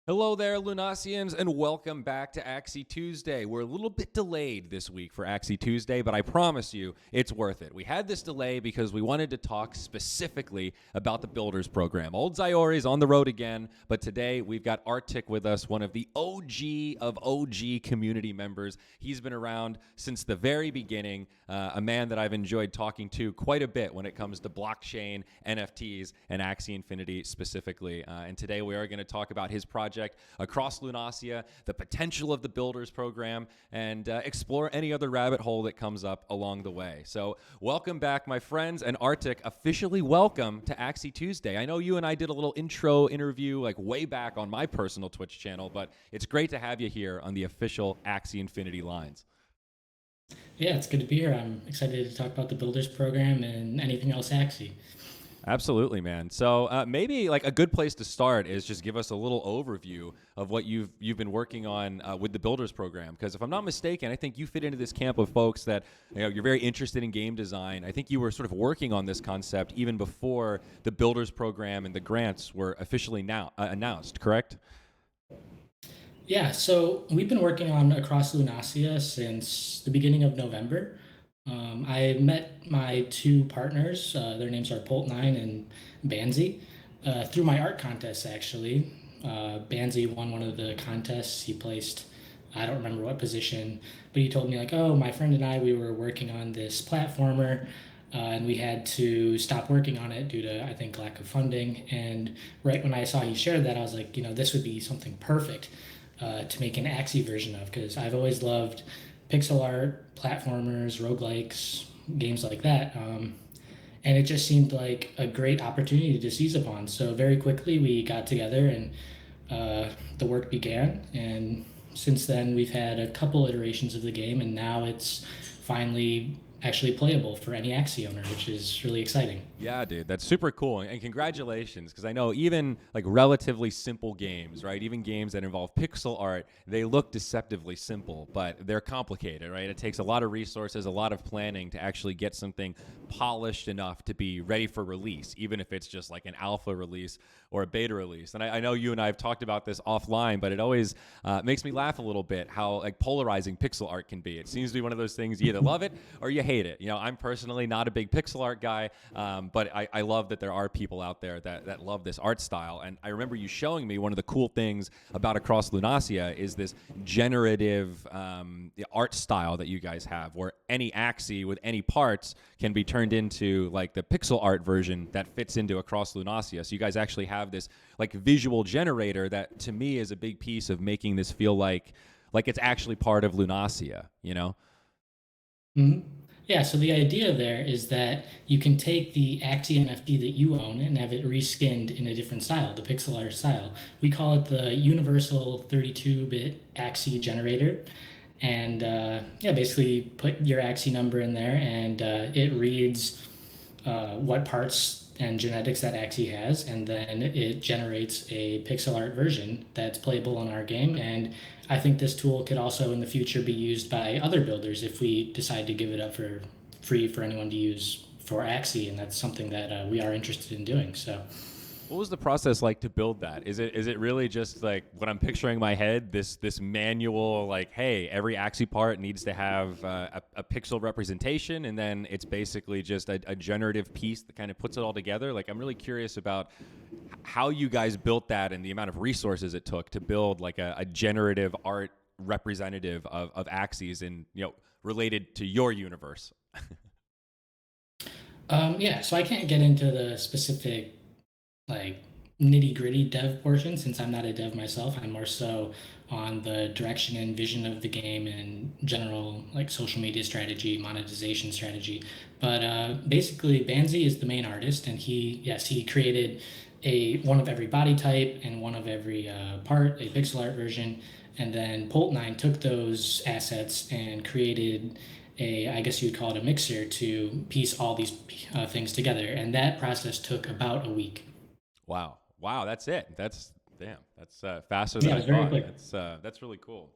Hello there, Lunasians, and welcome back to Axie Tuesday. We're a little bit delayed this week for Axie Tuesday, but I promise you it's worth it. We had this delay because we wanted to talk specifically about the Builders Program. Old Zyori's on the road again, but today we've got Artic with us, one of the OG of OG community members. He's been around since the very beginning, a man that I've enjoyed talking to quite a bit when it comes to blockchain, NFTs, and Axie Infinity specifically. And today we are going to talk about his project across Lunasia, the potential of the Builders Program, and explore any other rabbit hole that comes up along the way. So welcome back, my friends, and Artic, officially welcome to Axie Tuesday. I know you and I did a little intro interview like way back on my personal Twitch channel, but it's great to have you here on the official Axie Infinity lines. Yeah, it's good to be here. I'm excited to talk about the Builders Program and anything else Axie. Absolutely, man. So maybe like a good place to start is just give us a little overview of what you've been working on with the Builders Program. Because if I'm not mistaken, I think you fit into this camp of folks that you're very interested in game design. I think you were sort of working on this concept even before the Builders Program and the grants were officially announced, correct? Yeah, so we've been working on Across Lunasia since the beginning of November. I met my two partners, their names are Polt9 and Banzi, through my art contests, actually. Banzi won one of the contests. He placed, I don't remember what position, but he told me, like, oh, my friend and I, we were working on this platformer, and we had to stop working on it due to, I think, lack of funding. And right when I saw he shared that, I was like, this would be something perfect to make an Axie version of, because I've always loved pixel art, platformers, roguelikes, games like that. And it just seemed like a great opportunity to seize upon. So very quickly we got together and the work began. And since then we've had a couple iterations of the game, and now it's finally actually playable for any Axie owner, which is really exciting. Yeah, dude, that's super cool. And congratulations, because I know even like relatively simple games, right? Even games that involve pixel art, they look deceptively simple, but they're complicated, right? It takes a lot of resources, a lot of planning to actually get something polished enough to be ready for release, even if it's just like an alpha release or a beta release. And I know you and I have talked about this offline, but it always makes me laugh a little bit how like polarizing pixel art can be. It seems to be one of those things, you either love it or you hate it. I'm personally not a big pixel art guy, but I love that there are people out there that love this art style. And I remember you showing me one of the cool things about Across Lunasia is this generative art style that you guys have, where any Axie with any parts can be turned into like the pixel art version that fits into Across Lunasia. So you guys actually have this like visual generator that to me is a big piece of making this feel like it's actually part of Lunasia, Mm-hmm. Yeah, so the idea there is that you can take the Axie NFT that you own and have it reskinned in a different style, the pixel art style. We call it the universal 32-bit Axie Generator. And yeah, basically put your Axie number in there, and it reads what parts and genetics that Axie has, and then it generates a pixel art version that's playable in our game. And I think this tool could also in the future be used by other builders if we decide to give it up for free for anyone to use for Axie, and that's something that we are interested in doing. So what was the process like to build that? Is it really just like what I'm picturing in my head, this manual, like, hey, every Axie part needs to have a pixel representation, and then it's basically just a generative piece that kind of puts it all together? Like, I'm really curious about how you guys built that and the amount of resources it took to build like a generative art representative of Axies and related to your universe. yeah, so I can't get into the specific like nitty gritty dev portion since I'm not a dev myself. I'm more so on the direction and vision of the game and general like social media strategy, monetization strategy. But basically, Banzi is the main artist, and he created one of every body type and one of every part, a pixel art version. And then Polt9 took those assets and created I guess you'd call it a mixer to piece all these things together. And that process took about a week. Wow, that's it. That's faster than Yeah, it I was very thought. quick. That's really cool.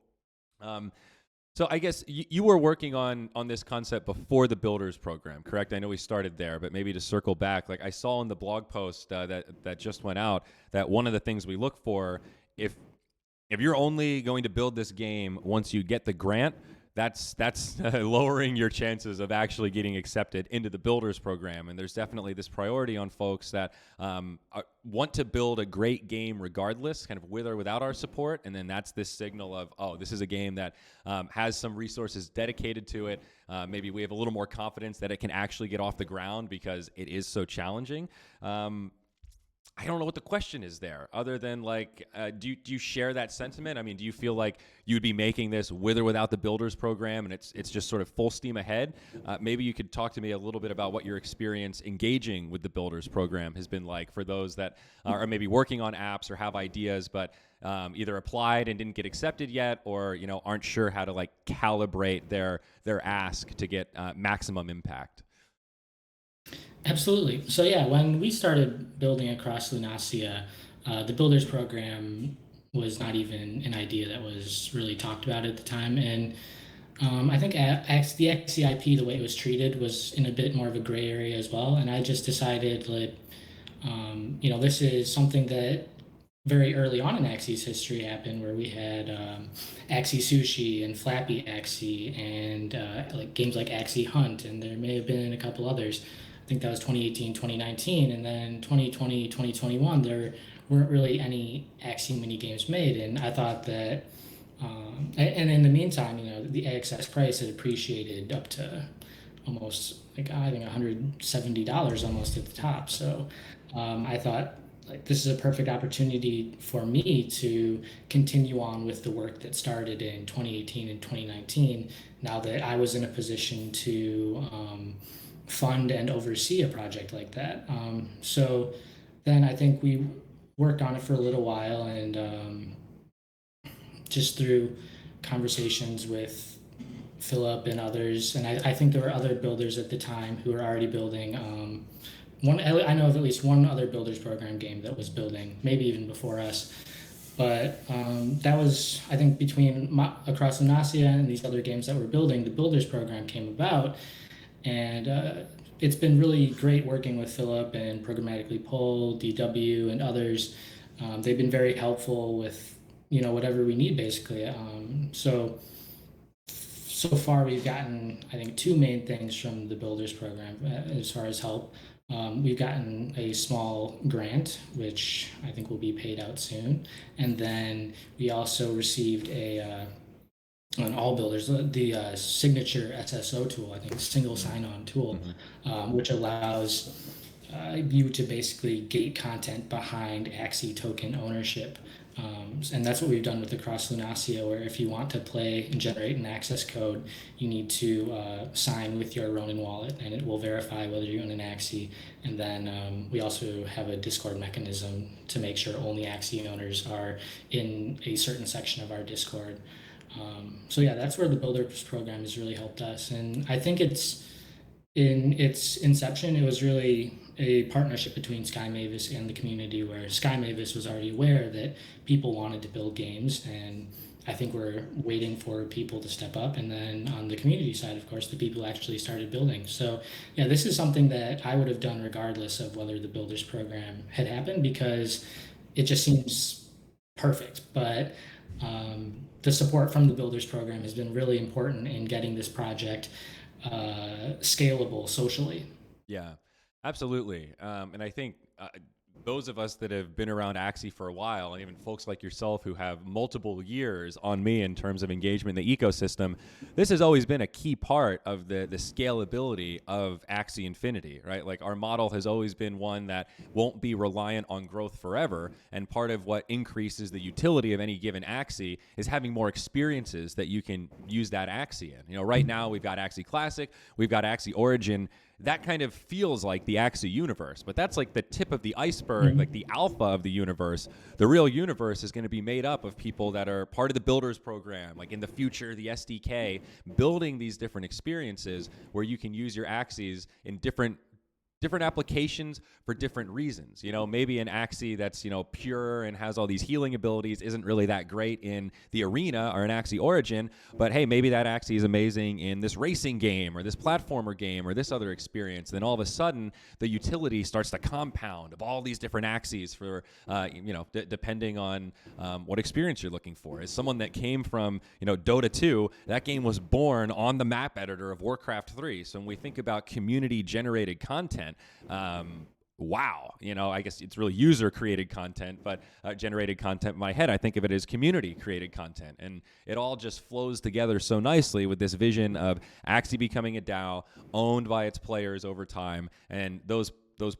So I guess you were working on this concept before the Builders Program, correct? I know we started there, but maybe to circle back, like I saw in the blog post that just went out that one of the things we look for, if if you're only going to build this game once you get the grant, that's lowering your chances of actually getting accepted into the builders program. And there's definitely this priority on folks that want to build a great game regardless, kind of with or without our support. And then that's this signal of, oh, this is a game that has some resources dedicated to it. Maybe we have a little more confidence that it can actually get off the ground because it is so challenging. I don't know what the question is there, other than like, do you share that sentiment? I mean, do you feel like you would be making this with or without the builders program, and it's just sort of full steam ahead? Maybe you could talk to me a little bit about what your experience engaging with the builders program has been like for those that are maybe working on apps or have ideas, but either applied and didn't get accepted yet, or aren't sure how to like calibrate their ask to get maximum impact. Absolutely. So yeah, when we started building across Lunasia, the builders program was not even an idea that was really talked about at the time. And I think the XCIP, the way it was treated, was in a bit more of a gray area as well. And I just decided that, this is something that very early on in Axie's history happened, where we had Axie Sushi and Flappy Axie and like games like Axie Hunt, and there may have been a couple others. I think that was 2018, 2019, and then 2020, 2021, there weren't really any Axie mini games made. And I thought that, and in the meantime, the AXS price had appreciated up to almost, like, I think $170 almost at the top. So I thought, like, this is a perfect opportunity for me to continue on with the work that started in 2018 and 2019, now that I was in a position to fund and oversee a project like that. So then I think we worked on it for a little while, and just through conversations with Philip and others, and I think there were other builders at the time who were already building. I know of at least one other builders program game that was building, maybe even before us. But that was, I think, between across Lunasia and these other games that we're building, the builders program came about. And it's been really great working with Philip and Programmatically Pull, DW, and others. They've been very helpful with whatever we need, basically. So far we've gotten, I think, two main things from the Builders program as far as help. We've gotten a small grant, which I think will be paid out soon, and then we also received on all builders, the signature SSO tool, I think single sign-on tool, which allows you to basically gate content behind Axie token ownership. And that's what we've done with Across Lunasia, where if you want to play and generate an access code, you need to sign with your Ronin wallet, and it will verify whether you own an Axie. And then we also have a Discord mechanism to make sure only Axie owners are in a certain section of our Discord. So yeah, that's where the Builders program has really helped us. And I think in its inception, it was really a partnership between Sky Mavis and the community, where Sky Mavis was already aware that people wanted to build games, and I think we're waiting for people to step up. And then on the community side, of course, the people actually started building. So yeah, this is something that I would have done regardless of whether the Builders program had happened, because it just seems perfect. But the support from the Builders program has been really important in getting this project scalable socially. Yeah, absolutely. And I think those of us that have been around Axie for a while, and even folks like yourself who have multiple years on me in terms of engagement in the ecosystem, this has always been a key part of the scalability of Axie Infinity, right? Like, our model has always been one that won't be reliant on growth forever. And part of what increases the utility of any given Axie is having more experiences that you can use that Axie in. Right now we've got Axie Classic, we've got Axie Origin. That kind of feels like the Axie universe, but that's like the tip of the iceberg, like the alpha of the universe. The real universe is going to be made up of people that are part of the Builders program, like in the future, the SDK, building these different experiences where you can use your Axies in different different applications for different reasons. Maybe an Axie that's, pure and has all these healing abilities isn't really that great in the arena or an Axie origin, but hey, maybe that Axie is amazing in this racing game or this platformer game or this other experience. Then all of a sudden, the utility starts to compound of all these different Axies for, depending on what experience you're looking for. As someone that came from, Dota 2, that game was born on the map editor of Warcraft 3. So when we think about community-generated content, wow, I guess it's really user-created content, but generated content in my head, I think of it as community-created content. And it all just flows together so nicely with this vision of Axie becoming a DAO owned by its players over time, and those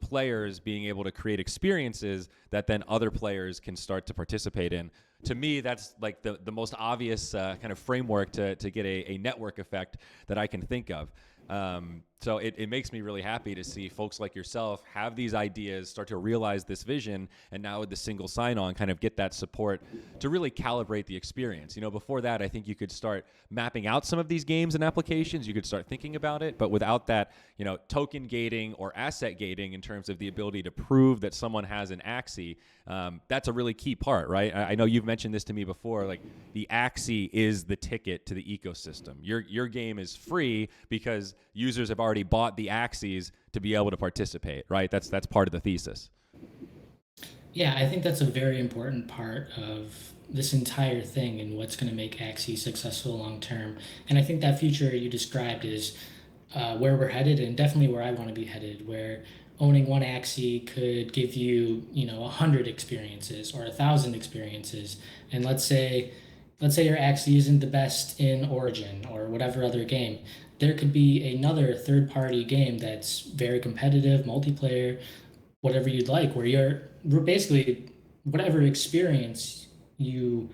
players being able to create experiences that then other players can start to participate in. To me, that's like the most obvious kind of framework to get a network effect that I can think of. So it makes me really happy to see folks like yourself have these ideas, start to realize this vision, and now with the single sign-on kind of get that support to really calibrate the experience. Before that, I think you could start mapping out some of these games and applications. You could start thinking about it, but without that, token gating or asset gating in terms of the ability to prove that someone has an Axie, that's a really key part, right? I know you've mentioned this to me before, like the Axie is the ticket to the ecosystem. Your game is free because users have already bought the Axies to be able to participate, right? That's part of the thesis. Yeah, I think that's a very important part of this entire thing and what's going to make Axie successful long term. And I think that future you described is where we're headed, and definitely where I want to be headed, where owning one Axie could give you, 100 experiences or 1,000 experiences. And let's say your Axie isn't the best in Origin or whatever other game. There could be another third-party game that's very competitive, multiplayer, whatever you'd like, where we're basically whatever experience you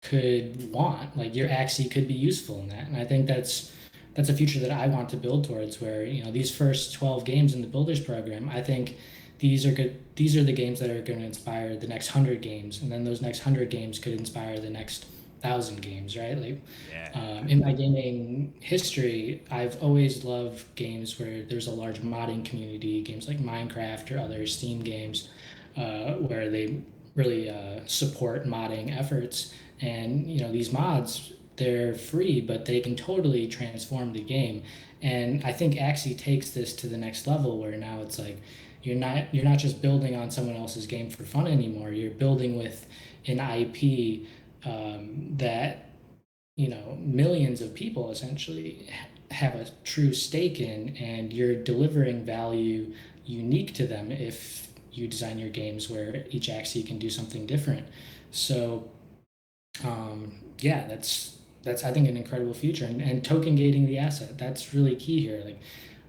could want, like your Axie could be useful in that. And I think that's a future that I want to build towards, where these first 12 games in the Builders program, I think these are good. These are the games that are going to inspire the next 100 games, and then those next 100 games could inspire the next 1,000 games, right? Like, in my gaming history, I've always loved games where there's a large modding community, games like Minecraft or other Steam games, where they really support modding efforts. And these mods, they're free, but they can totally transform the game. And I think Axie takes this to the next level, where now it's like you're not just building on someone else's game for fun anymore. You're building with an IP that millions of people essentially have a true stake in, and you're delivering value unique to them if you design your games where each Axie can do something different. So yeah, that's I think an incredible future, and token gating the asset, that's really key here. Like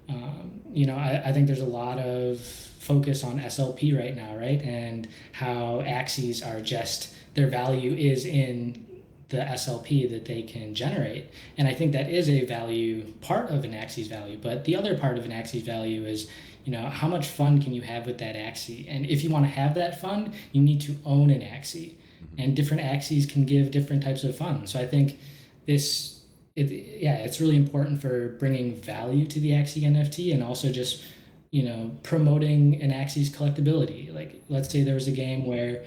I think there's a lot of focus on SLP right now, right? And how Axies are just, their value is in the SLP that they can generate. And I think that is a value, part of an Axie's value. But the other part of an Axie's value is, how much fun can you have with that Axie? And if you want to have that fun, you need to own an Axie. And different Axies can give different types of fun. So I think it's really important for bringing value to the Axie NFT, and also just promoting an Axie's collectability. Like, let's say there was a game where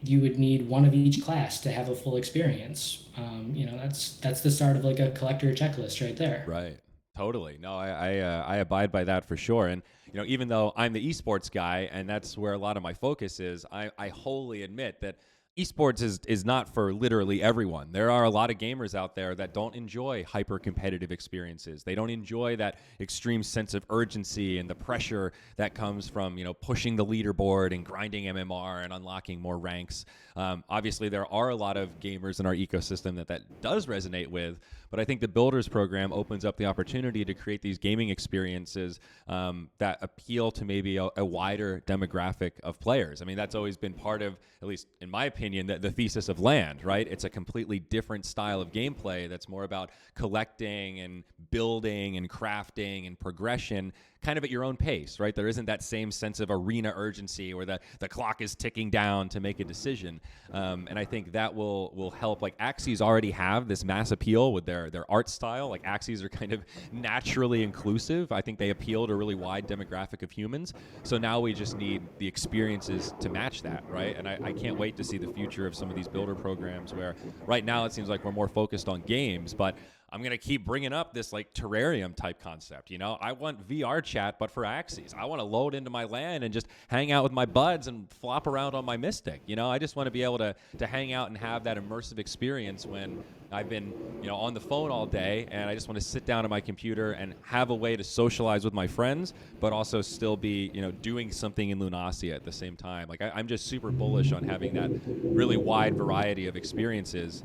you would need one of each class to have a full experience. That's the start of like a collector checklist right there. Right. Totally. No, I abide by that for sure. And even though I'm the esports guy and that's where a lot of my focus is, I wholly admit that esports is not for literally everyone. There are a lot of gamers out there that don't enjoy hyper competitive experiences. They don't enjoy that extreme sense of urgency and the pressure that comes from pushing the leaderboard and grinding MMR and unlocking more ranks. Obviously, there are a lot of gamers in our ecosystem that does resonate with. But I think the Builders program opens up the opportunity to create these gaming experiences that appeal to maybe a wider demographic of players. I mean, that's always been part of, at least in my opinion, opinion, the thesis of land, right? It's a completely different style of gameplay that's more about collecting and building and crafting and progression kind of at your own pace, right? There isn't that same sense of arena urgency where the clock is ticking down to make a decision. And I think that will help. Like Axies already have this mass appeal with their art style. Like Axies are kind of naturally inclusive. I think they appeal to a really wide demographic of humans. So now we just need the experiences to match that, right? And I can't wait to see the future of some of these builder programs where right now it seems like we're more focused on games, but I'm going to keep bringing up this like terrarium type concept. You know, I want VR chat, but for Axies. I want to load into my LAN and just hang out with my buds and flop around on my Mystic. You know, I just want to be able to hang out and have that immersive experience when I've been, you know, on the phone all day and I just want to sit down at my computer and have a way to socialize with my friends, but also still be, you know, doing something in Lunasia at the same time. Like I'm just super bullish on having that really wide variety of experiences.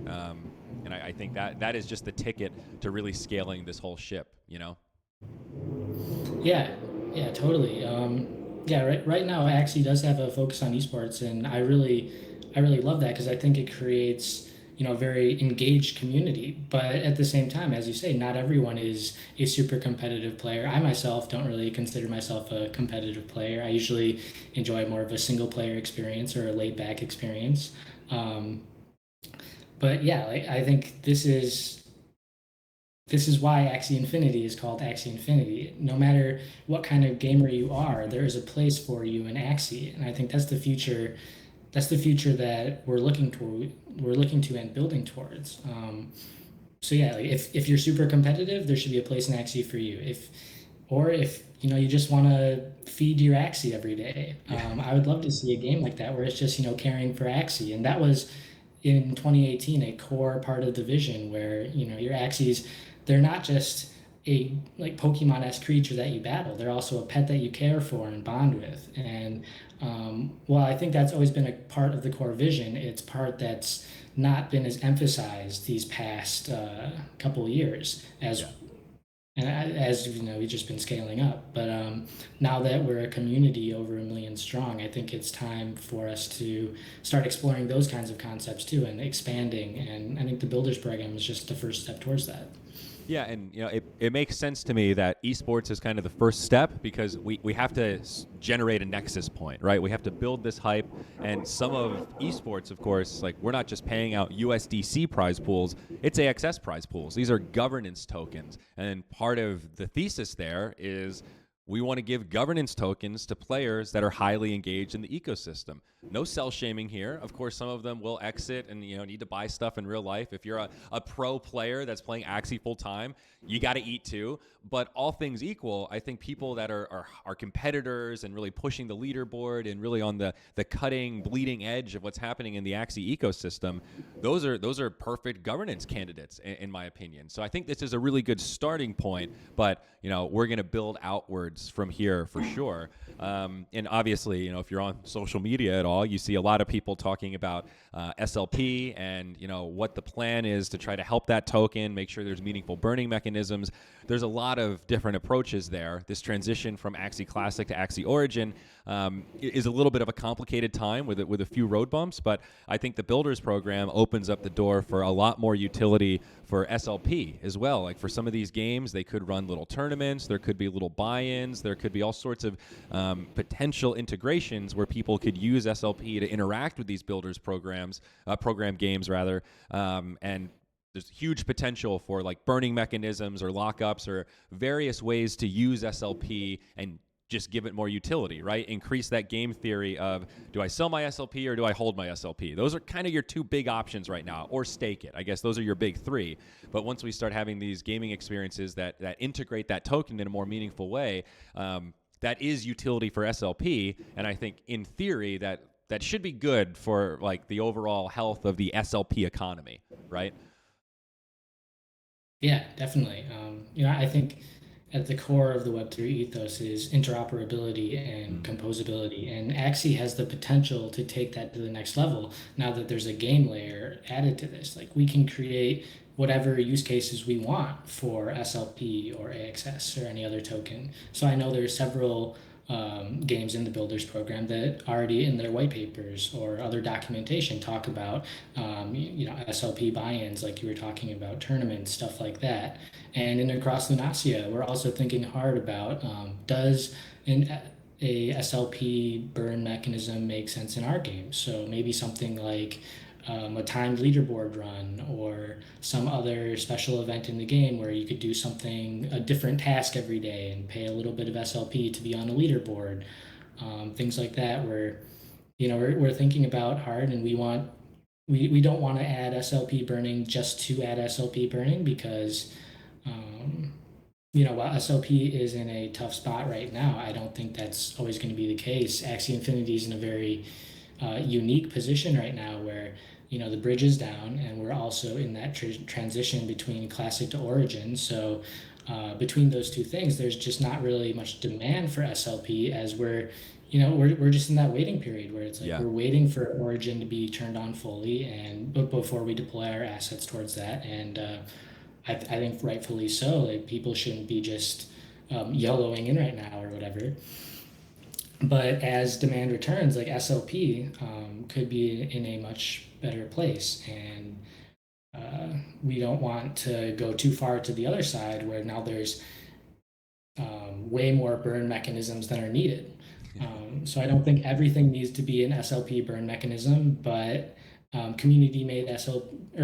And I think that is just the ticket to really scaling this whole ship, you know? Yeah, yeah, totally. Yeah, right now Axie does have a focus on esports, and I really love that because I think it creates, you know, a very engaged community. But at the same time, as you say, not everyone is a super competitive player. I myself don't really consider myself a competitive player. I usually enjoy more of a single player experience or a laid back experience. Um, but yeah, like I think this is why Axie Infinity is called Axie Infinity. No matter what kind of gamer you are, there is a place for you in Axie, and I think that's the future. That's the future that we're looking toward. We're looking to and building towards. So yeah, like if you're super competitive, there should be a place in Axie for you. If you know you just want to feed your Axie every day, I would love to see a game like that where it's just, you know, caring for Axie, and that was in 2018 a core part of the vision where, you know, your Axies, they're not just a like Pokemon-esque creature that you battle. They're also a pet that you care for and bond with. And while I think that's always been a part of the core vision, it's part that's not been as emphasized these past couple of years as Yeah. and as you know, we've just been scaling up. But now that we're a community over 1 million strong, I think it's time for us to start exploring those kinds of concepts too and expanding. And I think the Builders program is just the first step towards that. Yeah, and you know, it makes sense to me that esports is kind of the first step because we have to generate a nexus point, right? We have to build this hype, and some of esports, of course, like we're not just paying out USDC prize pools, it's AXS prize pools. These are governance tokens, and part of the thesis there is we want to give governance tokens to players that are highly engaged in the ecosystem. No cell shaming here. Of course, some of them will exit and, you know, need to buy stuff in real life. If you're a pro player that's playing Axie full time, you got to eat too. But all things equal, I think people that are competitors and really pushing the leaderboard and really on the cutting, bleeding edge of what's happening in the Axie ecosystem, those are perfect governance candidates in my opinion. So I think this is a really good starting point. But you know, we're going to build outwards from here for sure. And obviously, you know, if you're on social media at all, you see a lot of people talking about SLP and, you know, what the plan is to try to help that token, make sure there's meaningful burning mechanisms. There's a lot of different approaches there. This transition from Axie Classic to Axie Origin is a little bit of a complicated time with a few road bumps, but I think the Builders program opens up the door for a lot more utility for SLP as well. Like for some of these games, they could run little tournaments, there could be little buy-ins, there could be all sorts of potential integrations where people could use SLP to interact with these Builders programs, program games rather, and there's huge potential for like burning mechanisms or lockups or various ways to use SLP and just give it more utility, right? Increase that game theory of, do I sell my SLP or do I hold my SLP? Those are kind of your two big options right now, or stake it. I guess those are your big three. But once we start having these gaming experiences that integrate that token in a more meaningful way, that is utility for SLP. And I think in theory that should be good for like the overall health of the SLP economy, right? Yeah, definitely. You know, I think at the core of the Web3 ethos is interoperability and composability, and Axie has the potential to take that to the next level now that there's a game layer added to this. Like we can create whatever use cases we want for SLP or AXS or any other token. So I know there's several games in the Builders program that already in their white papers or other documentation talk about, SLP buy-ins, like you were talking about, tournaments, stuff like that. And in Across Lunacia, we're also thinking hard about, does an a SLP burn mechanism make sense in our game? So maybe something like a timed leaderboard run or some other special event in the game where you could do something, a different task every day and pay a little bit of SLP to be on a leaderboard. Things like that where, we're thinking about hard, and we don't want to add SLP burning just to add SLP burning because, um, while SLP is in a tough spot right now, I don't think that's always going to be the case. Axie Infinity is in a very unique position right now where, the bridge is down and we're also in that transition between classic to origin. So between those two things, there's just not really much demand for SLP as we're just in that waiting period where it's like Yeah. we're waiting for origin to be turned on fully and before we deploy our assets towards that. And I think rightfully so. Like people shouldn't be just YOLOing in right now or whatever. But as demand returns, like SLP could be in a much better place, and we don't want to go too far to the other side where now there's way more burn mechanisms than are needed. So I don't think everything needs to be an SLP burn mechanism, but community-made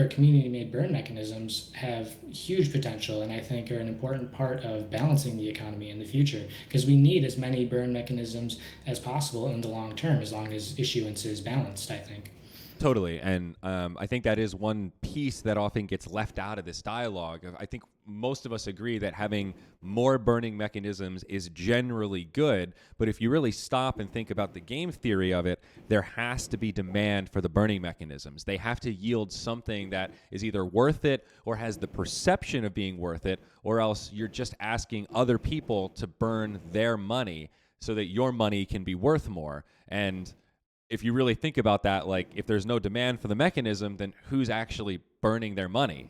community-made burn mechanisms have huge potential, and I think are an important part of balancing the economy in the future because we need as many burn mechanisms as possible in the long term, as long as issuance is balanced, I think. Totally. And I think that is one piece that often gets left out of this dialogue. I think most of us agree that having more burning mechanisms is generally good. But if you really stop and think about the game theory of it, there has to be demand for the burning mechanisms. They have to yield something that is either worth it or has the perception of being worth it, or else you're just asking other people to burn their money so that your money can be worth more. And if you really think about that, like if there's no demand for the mechanism, then who's actually burning their money?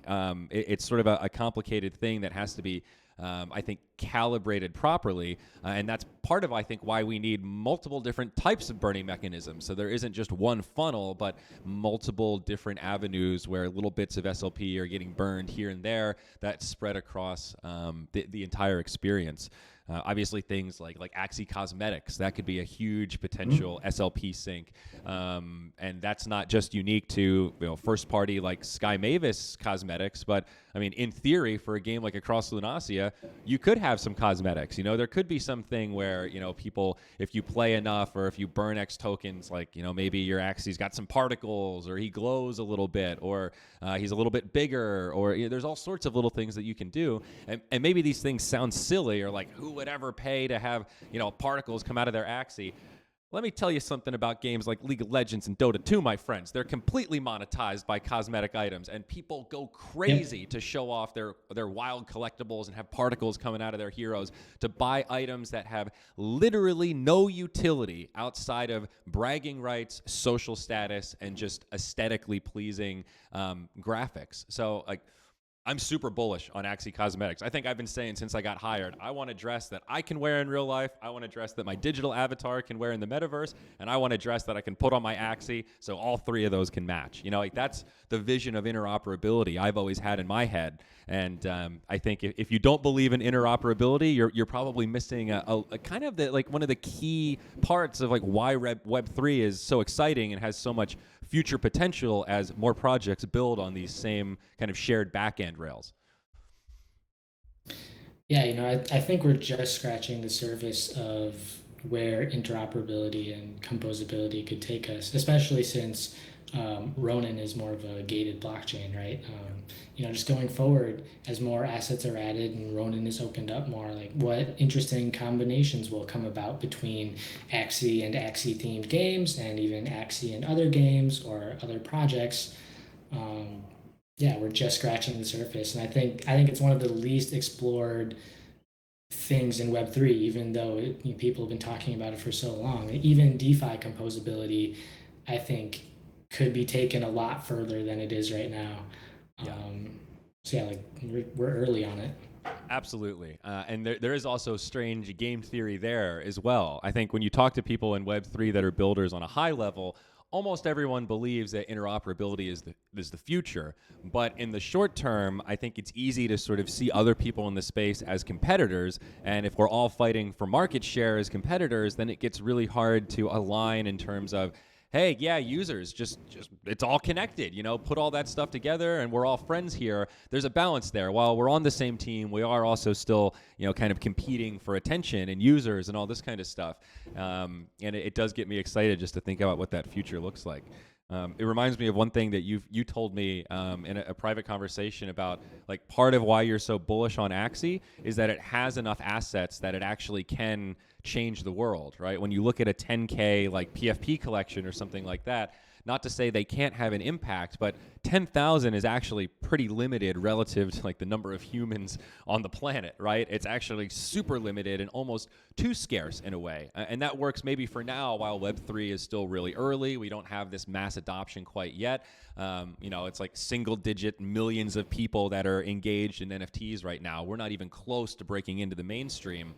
It's sort of a complicated thing that has to be, I think, calibrated properly. And that's part of, I think, why we need multiple different types of burning mechanisms. So there isn't just one funnel, but multiple different avenues where little bits of SLP are getting burned here and there that spread across the entire experience. Obviously, things like Axie Cosmetics, that could be a huge potential SLP sink, and that's not just unique to first party like Sky Mavis cosmetics, but I mean, in theory, for a game like Across Lunacia, you could have some cosmetics. There could be something where people, if you play enough or if you burn X tokens, like maybe your Axie's got some particles, or he glows a little bit, or he's a little bit bigger, or there's all sorts of little things that you can do, and maybe these things sound silly, or like who would ever pay to have particles come out of their Axie. Let me tell you something about games like League of Legends and Dota 2, my friends. They're completely monetized by cosmetic items, and people go crazy to show off their wild collectibles and have particles coming out of their heroes, to buy items that have literally no utility outside of bragging rights, social status, and just aesthetically pleasing graphics. So, I'm super bullish on Axie Cosmetics. I think I've been saying since I got hired, I want a dress that I can wear in real life. I want a dress that my digital avatar can wear in the metaverse. And I want a dress that I can put on my Axie so all three of those can match. That's the vision of interoperability I've always had in my head. And I think if you don't believe in interoperability, you're probably missing a kind of one of the key parts of why Web3 is so exciting and has so much future potential as more projects build on these same kind of shared backend rails. Yeah, I think we're just scratching the surface of where interoperability and composability could take us, especially since Ronin is more of a gated blockchain, right? Just going forward, as more assets are added and Ronin is opened up more, like what interesting combinations will come about between Axie and Axie themed games, and even Axie and other games or other projects. Um, yeah, we're just scratching the surface, and I think it's one of the least explored things in Web3, even though people have been talking about it for so long. Even DeFi composability, I think, could be taken a lot further than it is right now. Yeah. So yeah, we're early on it. Absolutely. And there is also strange game theory there as well. I think when you talk to people in Web3 that are builders on a high level, almost everyone believes that interoperability is the future. But in the short term, I think it's easy to sort of see other people in the space as competitors. And if we're all fighting for market share as competitors, then it gets really hard to align in terms of, hey, yeah, users, just it's all connected, put all that stuff together and we're all friends here. There's a balance there. While we're on the same team, we are also still, kind of competing for attention and users and all this kind of stuff. And it does get me excited just to think about what that future looks like. It reminds me of one thing that you told me in a private conversation about, like, part of why you're so bullish on Axie is that it has enough assets that it actually can change the world, right? When you look at a 10K like PFP collection or something like that, not to say they can't have an impact, but 10,000 is actually pretty limited relative to like the number of humans on the planet, right? It's actually super limited and almost too scarce in a way. And that works maybe for now while Web3 is still really early. We don't have this mass adoption quite yet. It's like single digit millions of people that are engaged in NFTs right now. We're not even close to breaking into the mainstream.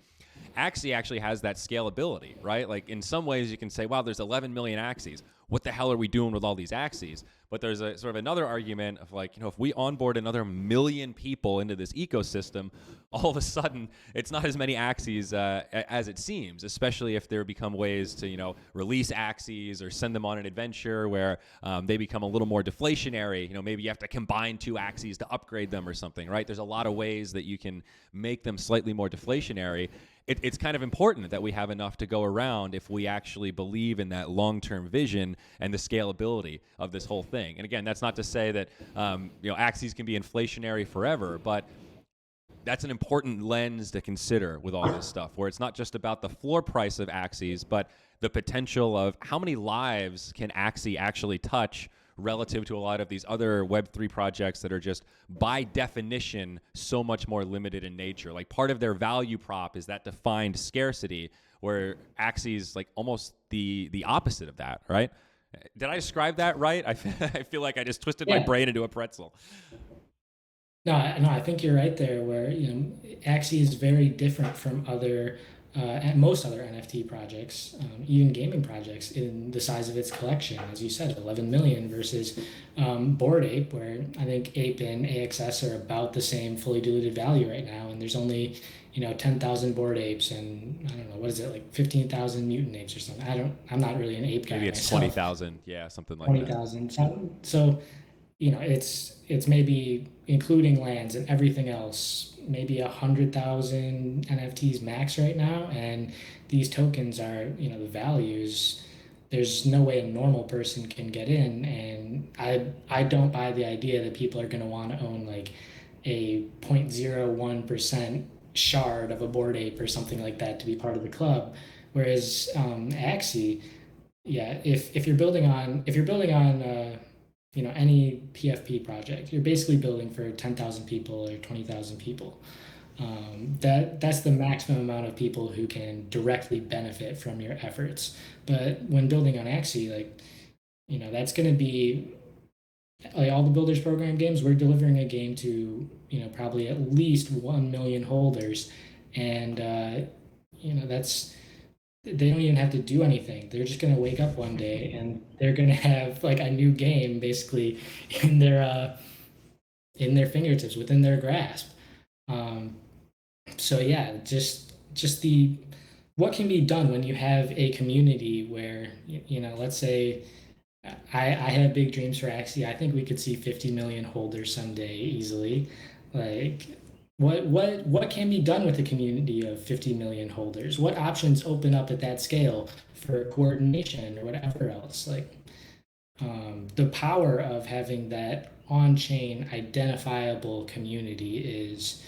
Axie actually has that scalability, right? Like in some ways you can say, wow, there's 11 million Axies. What the hell are we doing with all these Axies? But there's a sort of another argument of like, if we onboard another million people into this ecosystem, all of a sudden it's not as many Axies as it seems, especially if there become ways to, release Axies or send them on an adventure where they become a little more deflationary. Maybe you have to combine two Axies to upgrade them or something, right? There's a lot of ways that you can make them slightly more deflationary. It's kind of important that we have enough to go around if we actually believe in that long-term vision and the scalability of this whole thing. And again, that's not to say that Axies can be inflationary forever, but that's an important lens to consider with all this stuff, where it's not just about the floor price of Axies, but the potential of how many lives can Axie actually touch relative to a lot of these other Web3 projects that are just by definition so much more limited in nature. Like part of their value prop is that defined scarcity, where Axie's like almost the opposite of that, right? Did I describe that right? I feel like I just twisted my Yeah. brain into a pretzel. No, I think you're right there. Where Axie is very different from other and most other NFT projects, even gaming projects, in the size of its collection. As you said, 11 million versus Bored Ape, where I think Ape and AXS are about the same fully diluted value right now, and there's only 10,000 Bored Apes, and I don't know, what is it, like 15,000 mutant apes or something. I'm not really an ape guy Maybe it's myself. 20,000, yeah, something like that. 20,000. So it's maybe including lands and everything else, maybe 100,000 NFTs max right now, and these tokens are, the values. There's no way a normal person can get in, and I don't buy the idea that people are going to want to own like a 0.01% shard of a Bored Ape or something like that to be part of the club. Whereas Axie, yeah, if you're building on any PFP project, you're basically building for 10,000 people or 20,000 people. That's the maximum amount of people who can directly benefit from your efforts. But when building on Axie, like that's going to be like all the Builders Program games. We're delivering a game to probably at least 1 million holders, and that's they don't even have to do anything. They're just gonna wake up one day and they're gonna have like a new game basically in their fingertips, within their grasp. Um, so yeah, just the what can be done when you have a community where let's say I have big dreams for Axie. I think we could see 50 million holders someday easily. Like what can be done with a community of 50 million holders? What options open up at that scale for coordination or whatever else? Like the power of having that on-chain identifiable community is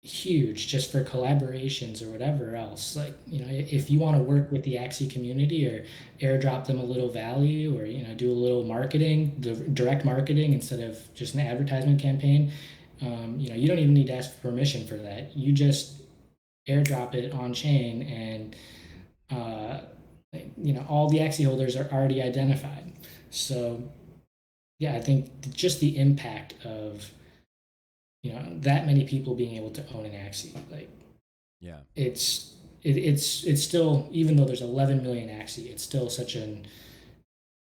huge, just for collaborations or whatever else. Like if you want to work with the Axie community or airdrop them a little value, or do a little marketing, direct marketing instead of just an advertisement campaign. You don't even need to ask for permission for that. You just airdrop it on chain, and uh, all the Axie holders are already identified. So yeah, I think just the impact of that many people being able to own an Axie, like Yeah. it's still, even though there's 11 million Axie, it's still such an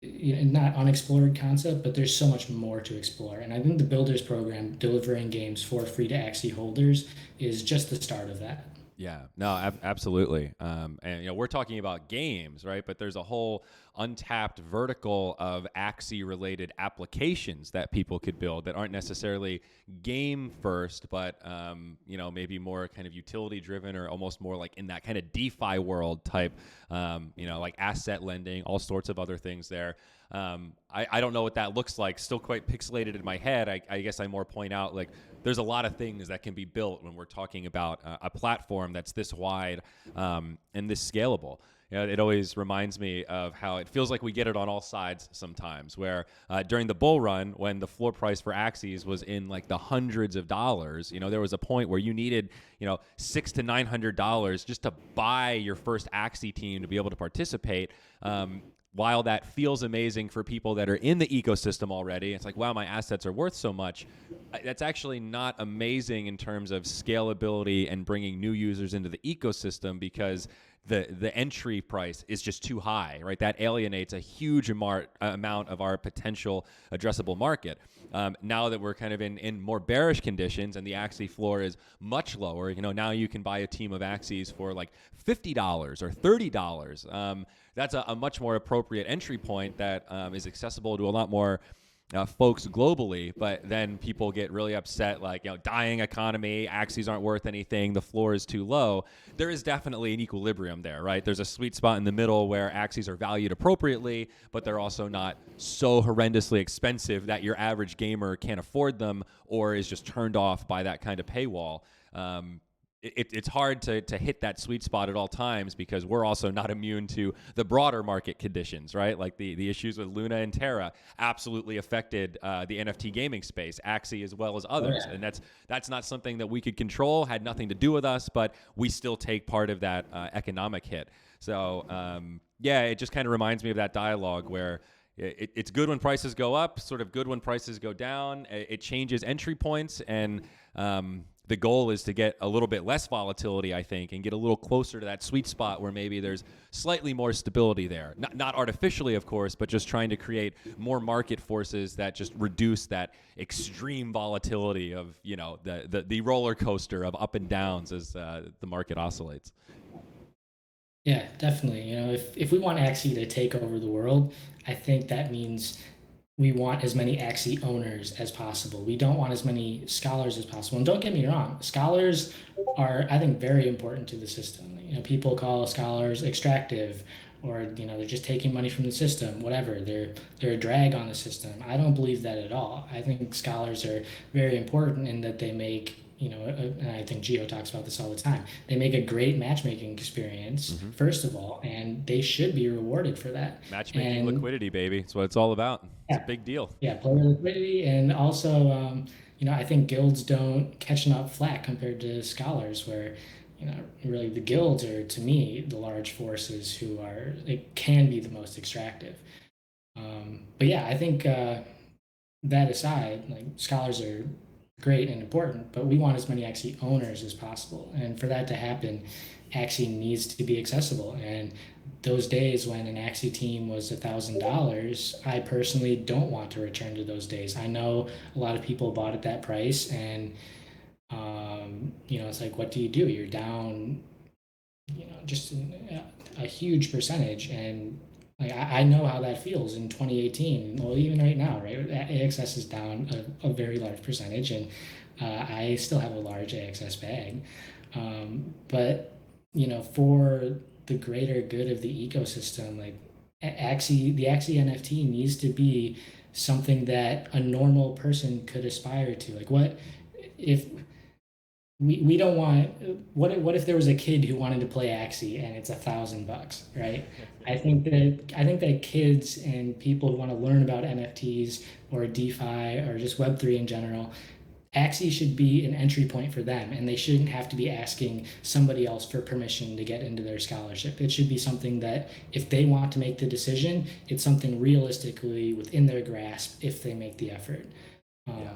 not unexplored concept, but there's so much more to explore. And I think the Builders program delivering games for free to Axie holders is just the start of that. Yeah, no, absolutely. And we're talking about games, right? But there's a whole untapped vertical of Axie-related applications that people could build that aren't necessarily game first, but maybe more kind of utility-driven, or almost more like in that kind of DeFi world type, like asset lending, all sorts of other things there. I don't know what that looks like. Still quite pixelated in my head. I guess I more point out, like, there's a lot of things that can be built when we're talking about a platform that's this wide and this scalable. It always reminds me of how it feels like we get it on all sides sometimes, where during the bull run, when the floor price for Axies was in like the hundreds of dollars, there was a point where you needed, $600 to $900 just to buy your first Axie team to be able to participate. While that feels amazing for people that are in the ecosystem already, it's like, wow, my assets are worth so much. That's actually not amazing in terms of scalability and bringing new users into the ecosystem, because the entry price is just too high, right? That alienates a huge amount of our potential addressable market. Now that we're kind of in more bearish conditions and the Axie floor is much lower, now you can buy a team of Axies for like $50 or $30. That's a much more appropriate entry point that is accessible to a lot more folks globally. But then people get really upset, like, dying economy, Axies aren't worth anything, the floor is too low. There is definitely an equilibrium there, right? There's a sweet spot in the middle where Axies are valued appropriately, but they're also not so horrendously expensive that your average gamer can't afford them or is just turned off by that kind of paywall. It's hard to hit that sweet spot at all times, because we're also not immune to the broader market conditions, right? Like the issues with Luna and Terra absolutely affected the NFT gaming space, Axie as well as others. And that's not something that we could control, had nothing to do with us, but we still take part of that economic hit. So it just kind of reminds me of that dialogue where it's good when prices go up, sort of good when prices go down. It changes entry points, and the goal is to get a little bit less volatility, I think, and get a little closer to that sweet spot where maybe there's slightly more stability there. Not artificially, of course, but just trying to create more market forces that just reduce that extreme volatility of, the roller coaster of up and downs as the market oscillates. Yeah, definitely. If we want Axie to take over the world, I think that means we want as many Axie owners as possible. We don't want as many scholars as possible. And don't get me wrong, scholars are, I think, very important to the system. People call scholars extractive, or they're just taking money from the system. Whatever, they're a drag on the system. I don't believe that at all. I think scholars are very important in that they make, and I think Geo talks about this all the time. They make a great matchmaking experience, first of all, and they should be rewarded for that. Matchmaking And liquidity, baby. That's what it's all about. It's a yeah, big deal. yeah, player liquidity, and also, I think guilds don't catch enough flack compared to scholars, where, really the guilds are, to me, the large forces who are, it can be the most extractive. But yeah, I think that aside, like, scholars are great and important, but we want as many Axie owners as possible. And for that to happen, Axie needs to be accessible. And those days when an Axie team was $1,000, I personally don't want to return to those days. I know a lot of people bought at that price, and it's like, what do? You're down, just a huge percentage, and like I know how that feels in 2018. Well, even right now, right? AXS is down a very large percentage, and I still have a large AXS bag. But for the greater good of the ecosystem, like the Axie NFT needs to be something that a normal person could aspire to. Like, what if we don't want, what if there was a kid who wanted to play Axie and it's $1,000, right? I think that kids and people who want to learn about NFTs or DeFi or just Web3 in general, Axie should be an entry point for them, and they shouldn't have to be asking somebody else for permission to get into their scholarship. It should be something that, if they want to make the decision, it's something realistically within their grasp if they make the effort. Yeah.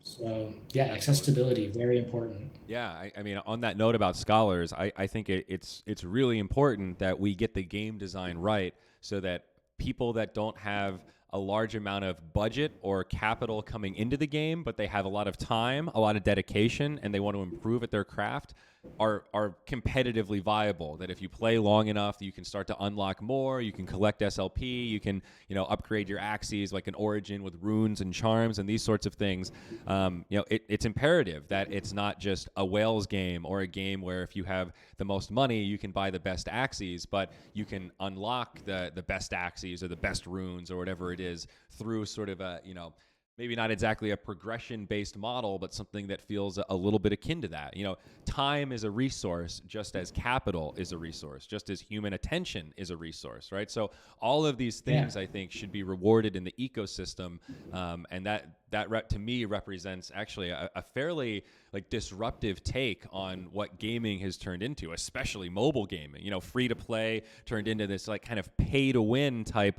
So yeah, Absolutely. accessibility, very important. Yeah, I mean, on that note about scholars, I think it's really important that we get the game design right so that people that don't have a large amount of budget or capital coming into the game, but they have a lot of time, a lot of dedication, and they want to improve at their craft, are competitively viable. That if you play long enough, you can start to unlock more. You can collect SLP. You can upgrade your Axies like an Origin with runes and charms and these sorts of things. It's imperative that it's not just a whales game or a game where if you have the most money, you can buy the best Axies, but you can unlock the best Axies or the best runes or whatever it is through sort of a maybe not exactly a progression based model, but something that feels a little bit akin to that. Time is a resource just as capital is a resource, just as human attention is a resource, right? So all of these Yeah. things I think should be rewarded in the ecosystem. And that to me represents actually a fairly like disruptive take on what gaming has turned into, especially mobile gaming. Free to play turned into this like kind of pay to win type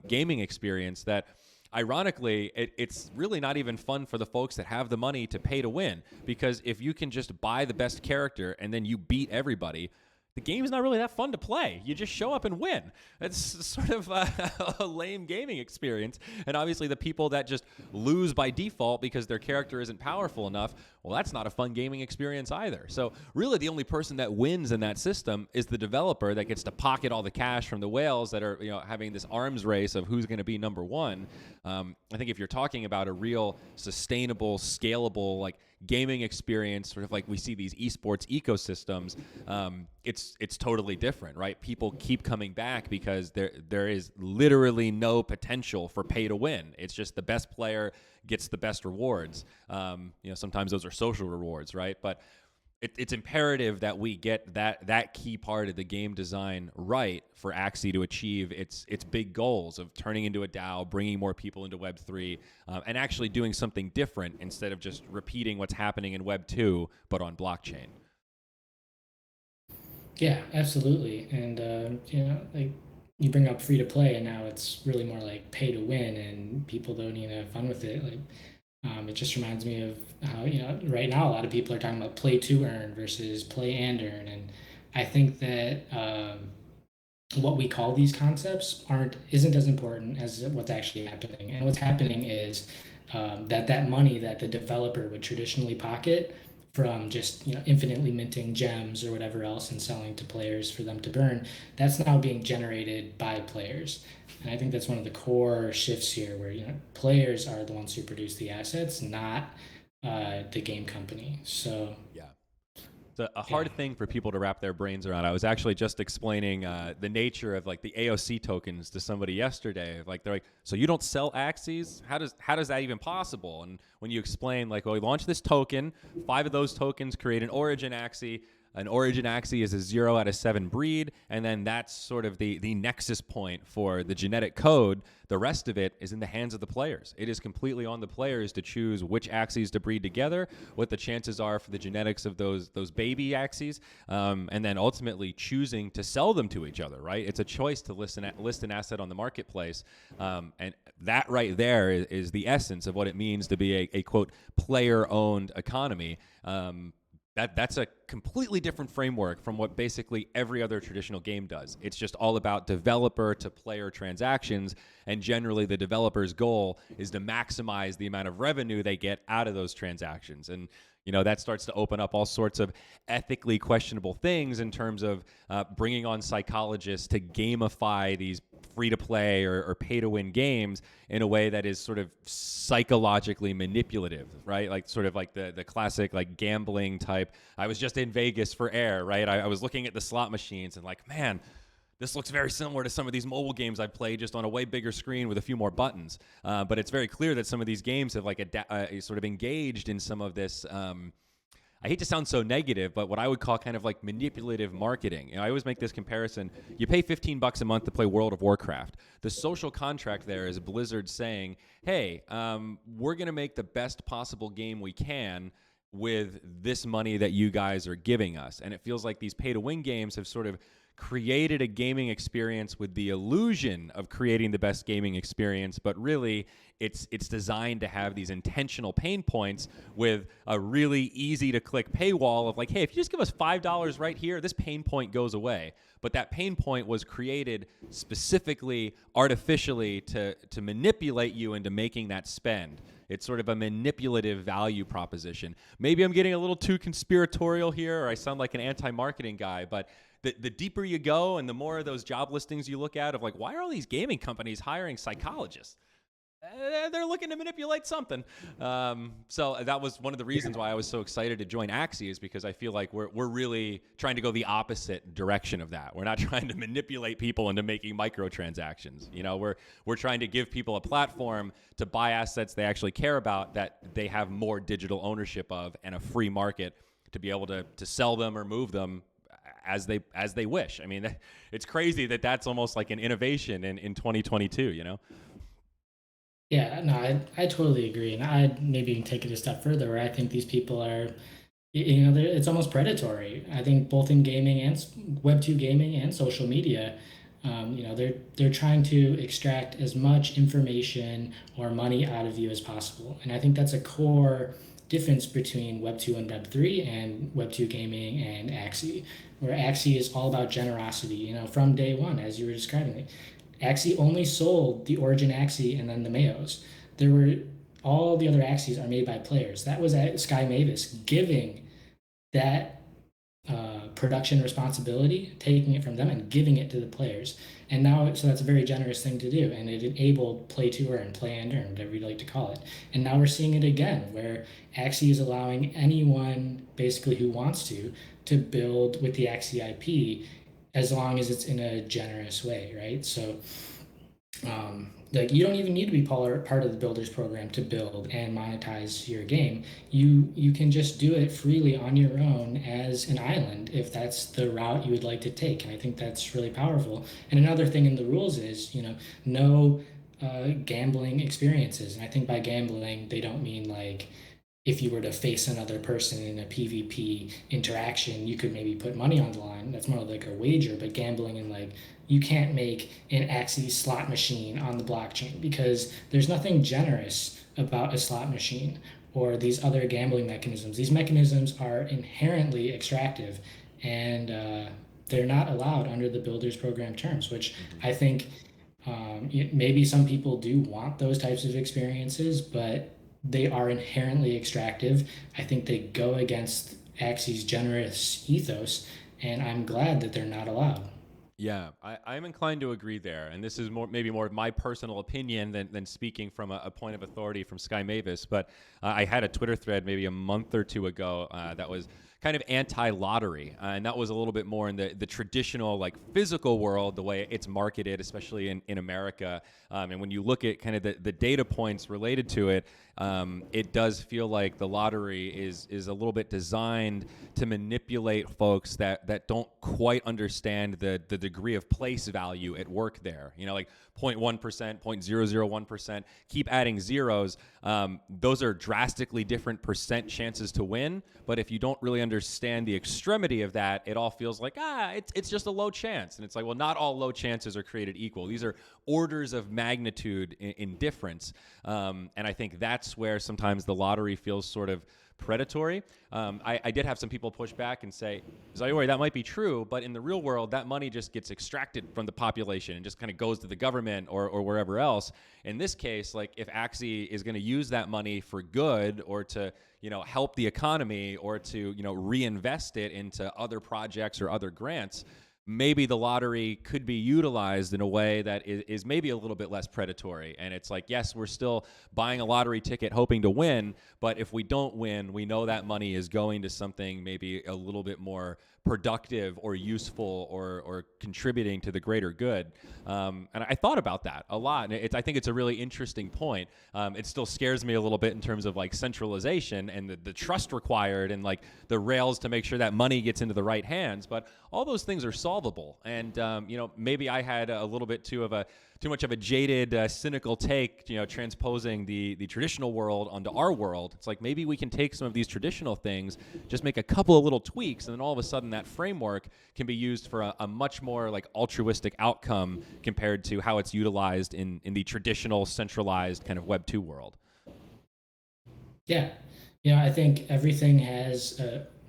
gaming experience that ironically, it's really not even fun for the folks that have the money to pay to win, because if you can just buy the best character and then you beat everybody, the game's not really that fun to play. You just show up and win. It's sort of a lame gaming experience. And obviously, the people that just lose by default because their character isn't powerful enough, well, that's not a fun gaming experience either. So, really, the only person that wins in that system is the developer that gets to pocket all the cash from the whales that are, having this arms race of who's going to be number one. I think if you're talking about a real sustainable, scalable, like gaming experience, sort of like we see these esports ecosystems, it's totally different, right? People keep coming back because there is literally no potential for pay to win. It's just the best player gets the best rewards. Sometimes those are social rewards, right? But it's imperative that we get that key part of the game design right for Axie to achieve its big goals of turning into a DAO, bringing more people into Web3, and actually doing something different instead of just repeating what's happening in Web2 but on blockchain. Yeah, absolutely. And like you bring up free to play, and now it's really more like pay to win, and people don't even have fun with it. Like, it just reminds me of how right now a lot of people are talking about play to earn versus play and earn, and I think that what we call these concepts aren't isn't as important as what's actually happening. And what's happening is that money that the developer would traditionally pocket from just infinitely minting gems or whatever else and selling to players for them to burn, that's now being generated by players. And I think that's one of the core shifts here, where players are the ones who produce the assets, not the game company. So Yeah. It's a yeah. hard thing for people to wrap their brains around. I was actually just explaining the nature of like the AOC tokens to somebody yesterday. Like they're like, so you don't sell Axies? How does that even possible? And when you explain like, well, we launched this token, 5 of those tokens create an Origin Axie. An Origin Axie is a 0 out of 7 breed, and then that's sort of the nexus point for the genetic code. The rest of it is in the hands of the players. It is completely on the players to choose which Axies to breed together, what the chances are for the genetics of those baby Axies, and then ultimately choosing to sell them to each other, right? It's a choice to list an asset on the marketplace, and that right there is the essence of what it means to be a quote, player-owned economy. That's a completely different framework from what basically every other traditional game does. It's just all about developer to player transactions, and generally the developer's goal is to maximize the amount of revenue they get out of those transactions. And that starts to open up all sorts of ethically questionable things in terms of bringing on psychologists to gamify these free to play or pay to win games in a way that is sort of psychologically manipulative, right? Like sort of like the classic like gambling type. I was just in Vegas for air, right? I was looking at the slot machines and like, man, this looks very similar to some of these mobile games I've played, just on a way bigger screen with a few more buttons. But it's very clear that some of these games have like sort of engaged in some of this. I hate to sound so negative, but what I would call kind of like manipulative marketing. I always make this comparison. You pay $15 a month to play World of Warcraft. The social contract there is Blizzard saying, hey, we're going to make the best possible game we can with this money that you guys are giving us. And it feels like these pay to win games have sort of created a gaming experience with the illusion of creating the best gaming experience, but really it's designed to have these intentional pain points with a really easy to click paywall of like, hey, if you just give us $5 right here, this pain point goes away. But that pain point was created specifically, artificially to manipulate you into making that spend. It's sort of a manipulative value proposition. Maybe I'm getting a little too conspiratorial here, or I sound like an anti-marketing guy, but the deeper you go and the more of those job listings you look at of like, why are all these gaming companies hiring psychologists? They're looking to manipulate something. So that was one of the reasons why I was so excited to join Axies, because I feel like we're really trying to go the opposite direction of that. We're not trying to manipulate people into making microtransactions. You know, we're trying to give people a platform to buy assets they actually care about, that they have more digital ownership of, and a free market to be able to sell them or move them as they wish. I mean, it's crazy that that's almost like an innovation in 2022, you know? Yeah, no, I totally agree, and I'd maybe even take it a step further, where I think these people are, it's almost predatory. I think both in gaming and Web2 gaming and social media, they're trying to extract as much information or money out of you as possible, and I think that's a core difference between Web2 and Web3 and Web2 gaming and Axie, where Axie is all about generosity, from day one, as you were describing it. Axie only sold the Origin Axie and then the Mayos. There were all the other Axies are made by players. That was at Sky Mavis giving that production responsibility, taking it from them and giving it to the players. And now, so that's a very generous thing to do, and it enabled play to earn, play and earn, whatever you like to call it. And now we're seeing it again, where Axie is allowing anyone basically who wants to build with the Axie IP, as long as it's in a generous way, right? So, like, you don't even need to be part of the builders program to build and monetize your game. You can just do it freely on your own as an island, if that's the route you would like to take. And I think that's really powerful. And another thing in the rules is, no gambling experiences. And I think by gambling, they don't mean like, if you were to face another person in a PvP interaction, you could maybe put money on the line. That's more like a wager. But gambling, and like, you can't make an Axie slot machine on the blockchain, because there's nothing generous about a slot machine or these other gambling mechanisms. These mechanisms are inherently extractive, and they're not allowed under the Builders Program terms, which I think maybe some people do want those types of experiences, but they are inherently extractive. I think they go against Axie's generous ethos, and I'm glad that they're not allowed. Yeah, I'm inclined to agree there, and this is maybe more of my personal opinion than speaking from a point of authority from Sky Mavis. But I had a Twitter thread maybe a month or two ago that was kind of anti-lottery, and that was a little bit more in the traditional, like, physical world, the way it's marketed, especially in America. And when you look at kind of the data points related to it, it does feel like the lottery is a little bit designed to manipulate folks that don't quite understand the degree of place value at work there. Like 0.1%, 0.001%, keep adding zeros. Those are drastically different percent chances to win. But if you don't really understand the extremity of that, it all feels like, it's just a low chance. And it's like, well, not all low chances are created equal. These are orders of magnitude in difference. And I think that's where sometimes the lottery feels sort of predatory. I did have some people push back and say, Zyori, that might be true, but in the real world, that money just gets extracted from the population and just kind of goes to the government or wherever else. In this case, like, if Axie is going to use that money for good, or to help the economy, or to reinvest it into other projects or other grants, maybe the lottery could be utilized in a way that is maybe a little bit less predatory. And it's like, yes, we're still buying a lottery ticket hoping to win, but if we don't win, we know that money is going to something maybe a little bit more productive or useful or contributing to the greater good. And I thought about that a lot. And I think it's a really interesting point. It still scares me a little bit in terms of like centralization and the trust required, and like the rails to make sure that money gets into the right hands. But all those things are solvable. And, maybe I had a little bit too of too much of a jaded, cynical take, transposing the traditional world onto our world. It's like maybe we can take some of these traditional things, just make a couple of little tweaks, and then all of a sudden that framework can be used for a much more like altruistic outcome compared to how it's utilized in the traditional centralized kind of Web 2 world. Yeah. I think everything has,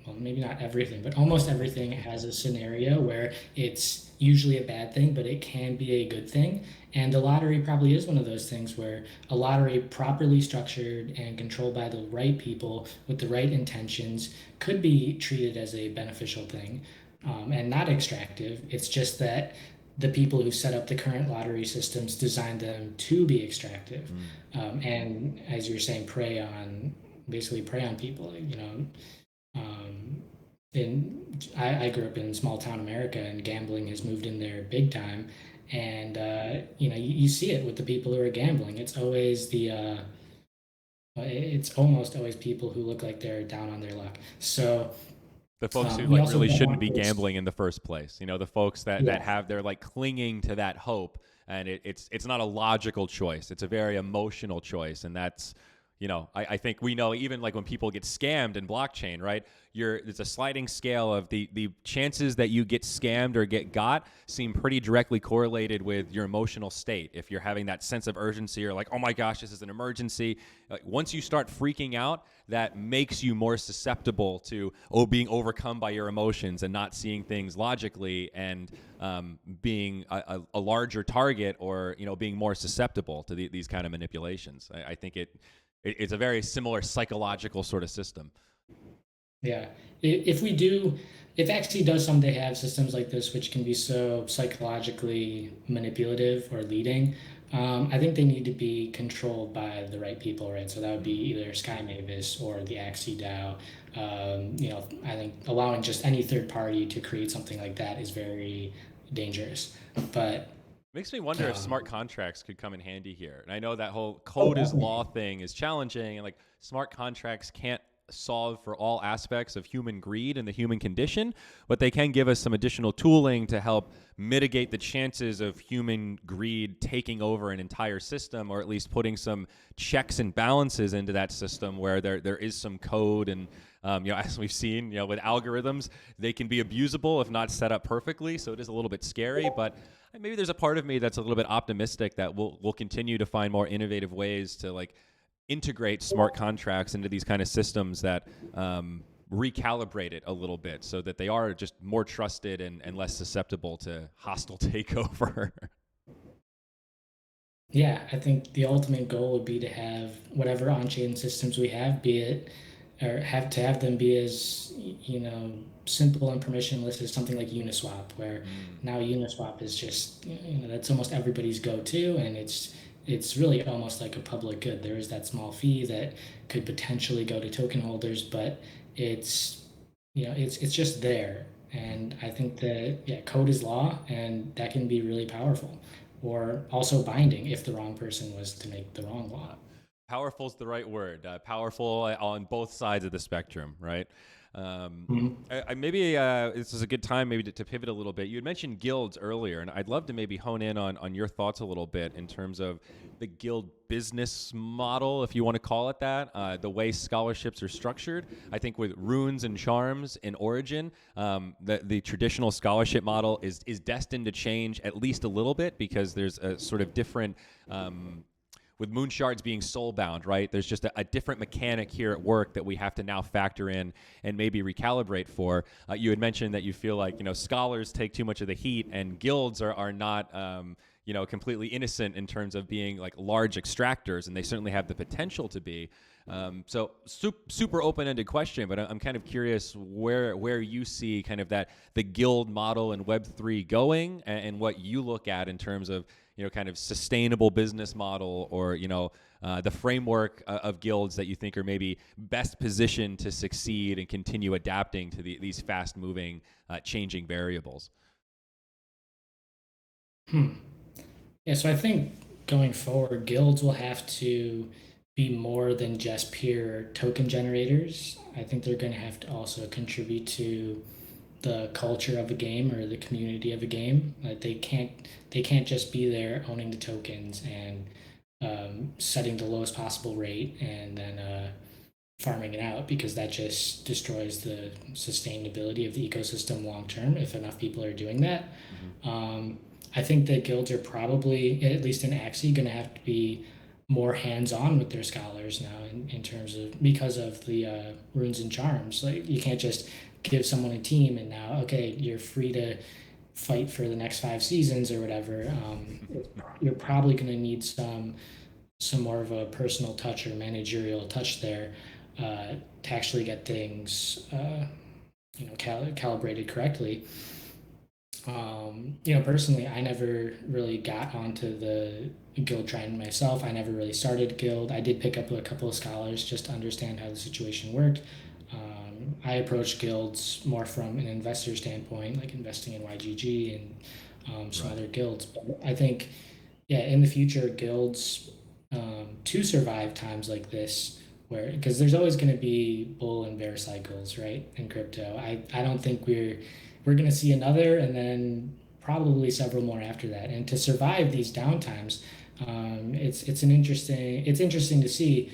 well, maybe not everything, but almost everything has a scenario where it's usually a bad thing, but it can be a good thing. And the lottery probably is one of those things where a lottery properly structured and controlled by the right people with the right intentions could be treated as a beneficial thing, and not extractive. It's just that the people who set up the current lottery systems designed them to be extractive, and as you're saying, basically prey on people. Um, I grew up in small town America, and gambling has moved in there big time. And you see it with the people who are gambling. It's almost always people who look like they're down on their luck. So The folks who we like also really don't shouldn't want be this. gambling in the first place. The folks that Yeah. have they're like clinging to that hope, and it's not a logical choice. It's a very emotional choice, and that's I think we know even like when people get scammed in blockchain, right? There's a sliding scale of the chances that you get scammed or get got seem pretty directly correlated with your emotional state. If you're having that sense of urgency or like, oh my gosh, this is an emergency, like, once you start freaking out, that makes you more susceptible to being overcome by your emotions and not seeing things logically, and being a larger target, or being more susceptible to these kind of manipulations. I think it's a very similar psychological sort of system. Yeah. If Axie does someday have systems like this, which can be so psychologically manipulative or leading, I think they need to be controlled by the right people, right? So that would be either Sky Mavis or the Axie DAO. I think allowing just any third party to create something like that is very dangerous. But Makes me wonder if smart um, contracts could come in handy here. And I know that whole oh, code is law definitely. thing is challenging, and like smart contracts can't solve for all aspects of human greed and the human condition, but they can give us some additional tooling to help mitigate the chances of human greed taking over an entire system, or at least putting some checks and balances into that system where there is some code. And as we've seen, with algorithms, they can be abusable if not set up perfectly. So it is a little bit scary, but maybe there's a part of me that's a little bit optimistic that we'll continue to find more innovative ways to like integrate smart contracts into these kind of systems that recalibrate it a little bit so that they are just more trusted and less susceptible to hostile takeover. Yeah, I think the ultimate goal would be to have whatever on-chain systems we have, be it or have them be as simple and permissionless as something like Uniswap, where Mm. now Uniswap is just that's almost everybody's go-to, and it's really almost like a public good. There is that small fee that could potentially go to token holders, but it's it's just there. And I think that, yeah, code is law, and that can be really powerful, or also binding if the wrong person was to make the wrong law. Powerful is the right word. Powerful on both sides of the spectrum, right? Um, Mhm. maybe this is a good time maybe to pivot a little bit. You had mentioned guilds earlier, and I'd love to maybe hone in on your thoughts a little bit in terms of the guild business model, if you want to call it that, the way scholarships are structured. I think with runes and charms in Origin, the traditional scholarship model is destined to change at least a little bit, because there's a sort of different with moon shards being soul bound, right? There's just a different mechanic here at work that we have to now factor in and maybe recalibrate for. You had mentioned that you feel like scholars take too much of the heat, and guilds are not completely innocent in terms of being like large extractors, and they certainly have the potential to be. So super open-ended question, but I'm kind of curious where you see kind of that the guild model in Web3 going, and what you look at in terms of kind of sustainable business model, or the framework of guilds that you think are maybe best positioned to succeed and continue adapting to these fast-moving, changing variables. Hmm. Yeah, so I think going forward, guilds will have to be more than just pure token generators. I think they're going to have to also contribute to the culture of a game or the community of a game. They can't just be there owning the tokens and setting the lowest possible rate and then farming it out, because that just destroys the sustainability of the ecosystem long term if enough people are doing that. Hmm. Um, I think that guilds are probably, at least in Axie, going to have to be more hands-on with their scholars now in terms of, because of the runes and charms. Like, you can't just give someone a team and now, okay, you're free to fight for the next 5 seasons or whatever. You're probably going to need some more of a personal touch or managerial touch there to actually get things calibrated correctly. Personally, I never really got onto the guild trend myself. I never really started guild. I did pick up a couple of scholars just to understand how the situation worked. I approach guilds more from an investor standpoint, like investing in YGG and some Right. other guilds. But I think, yeah, in the future, guilds to survive times like this, where, because there's always going to be bull and bear cycles, right, in crypto. I don't think we're going to see another and then probably several more after that. And to survive these downtimes, it's interesting to see.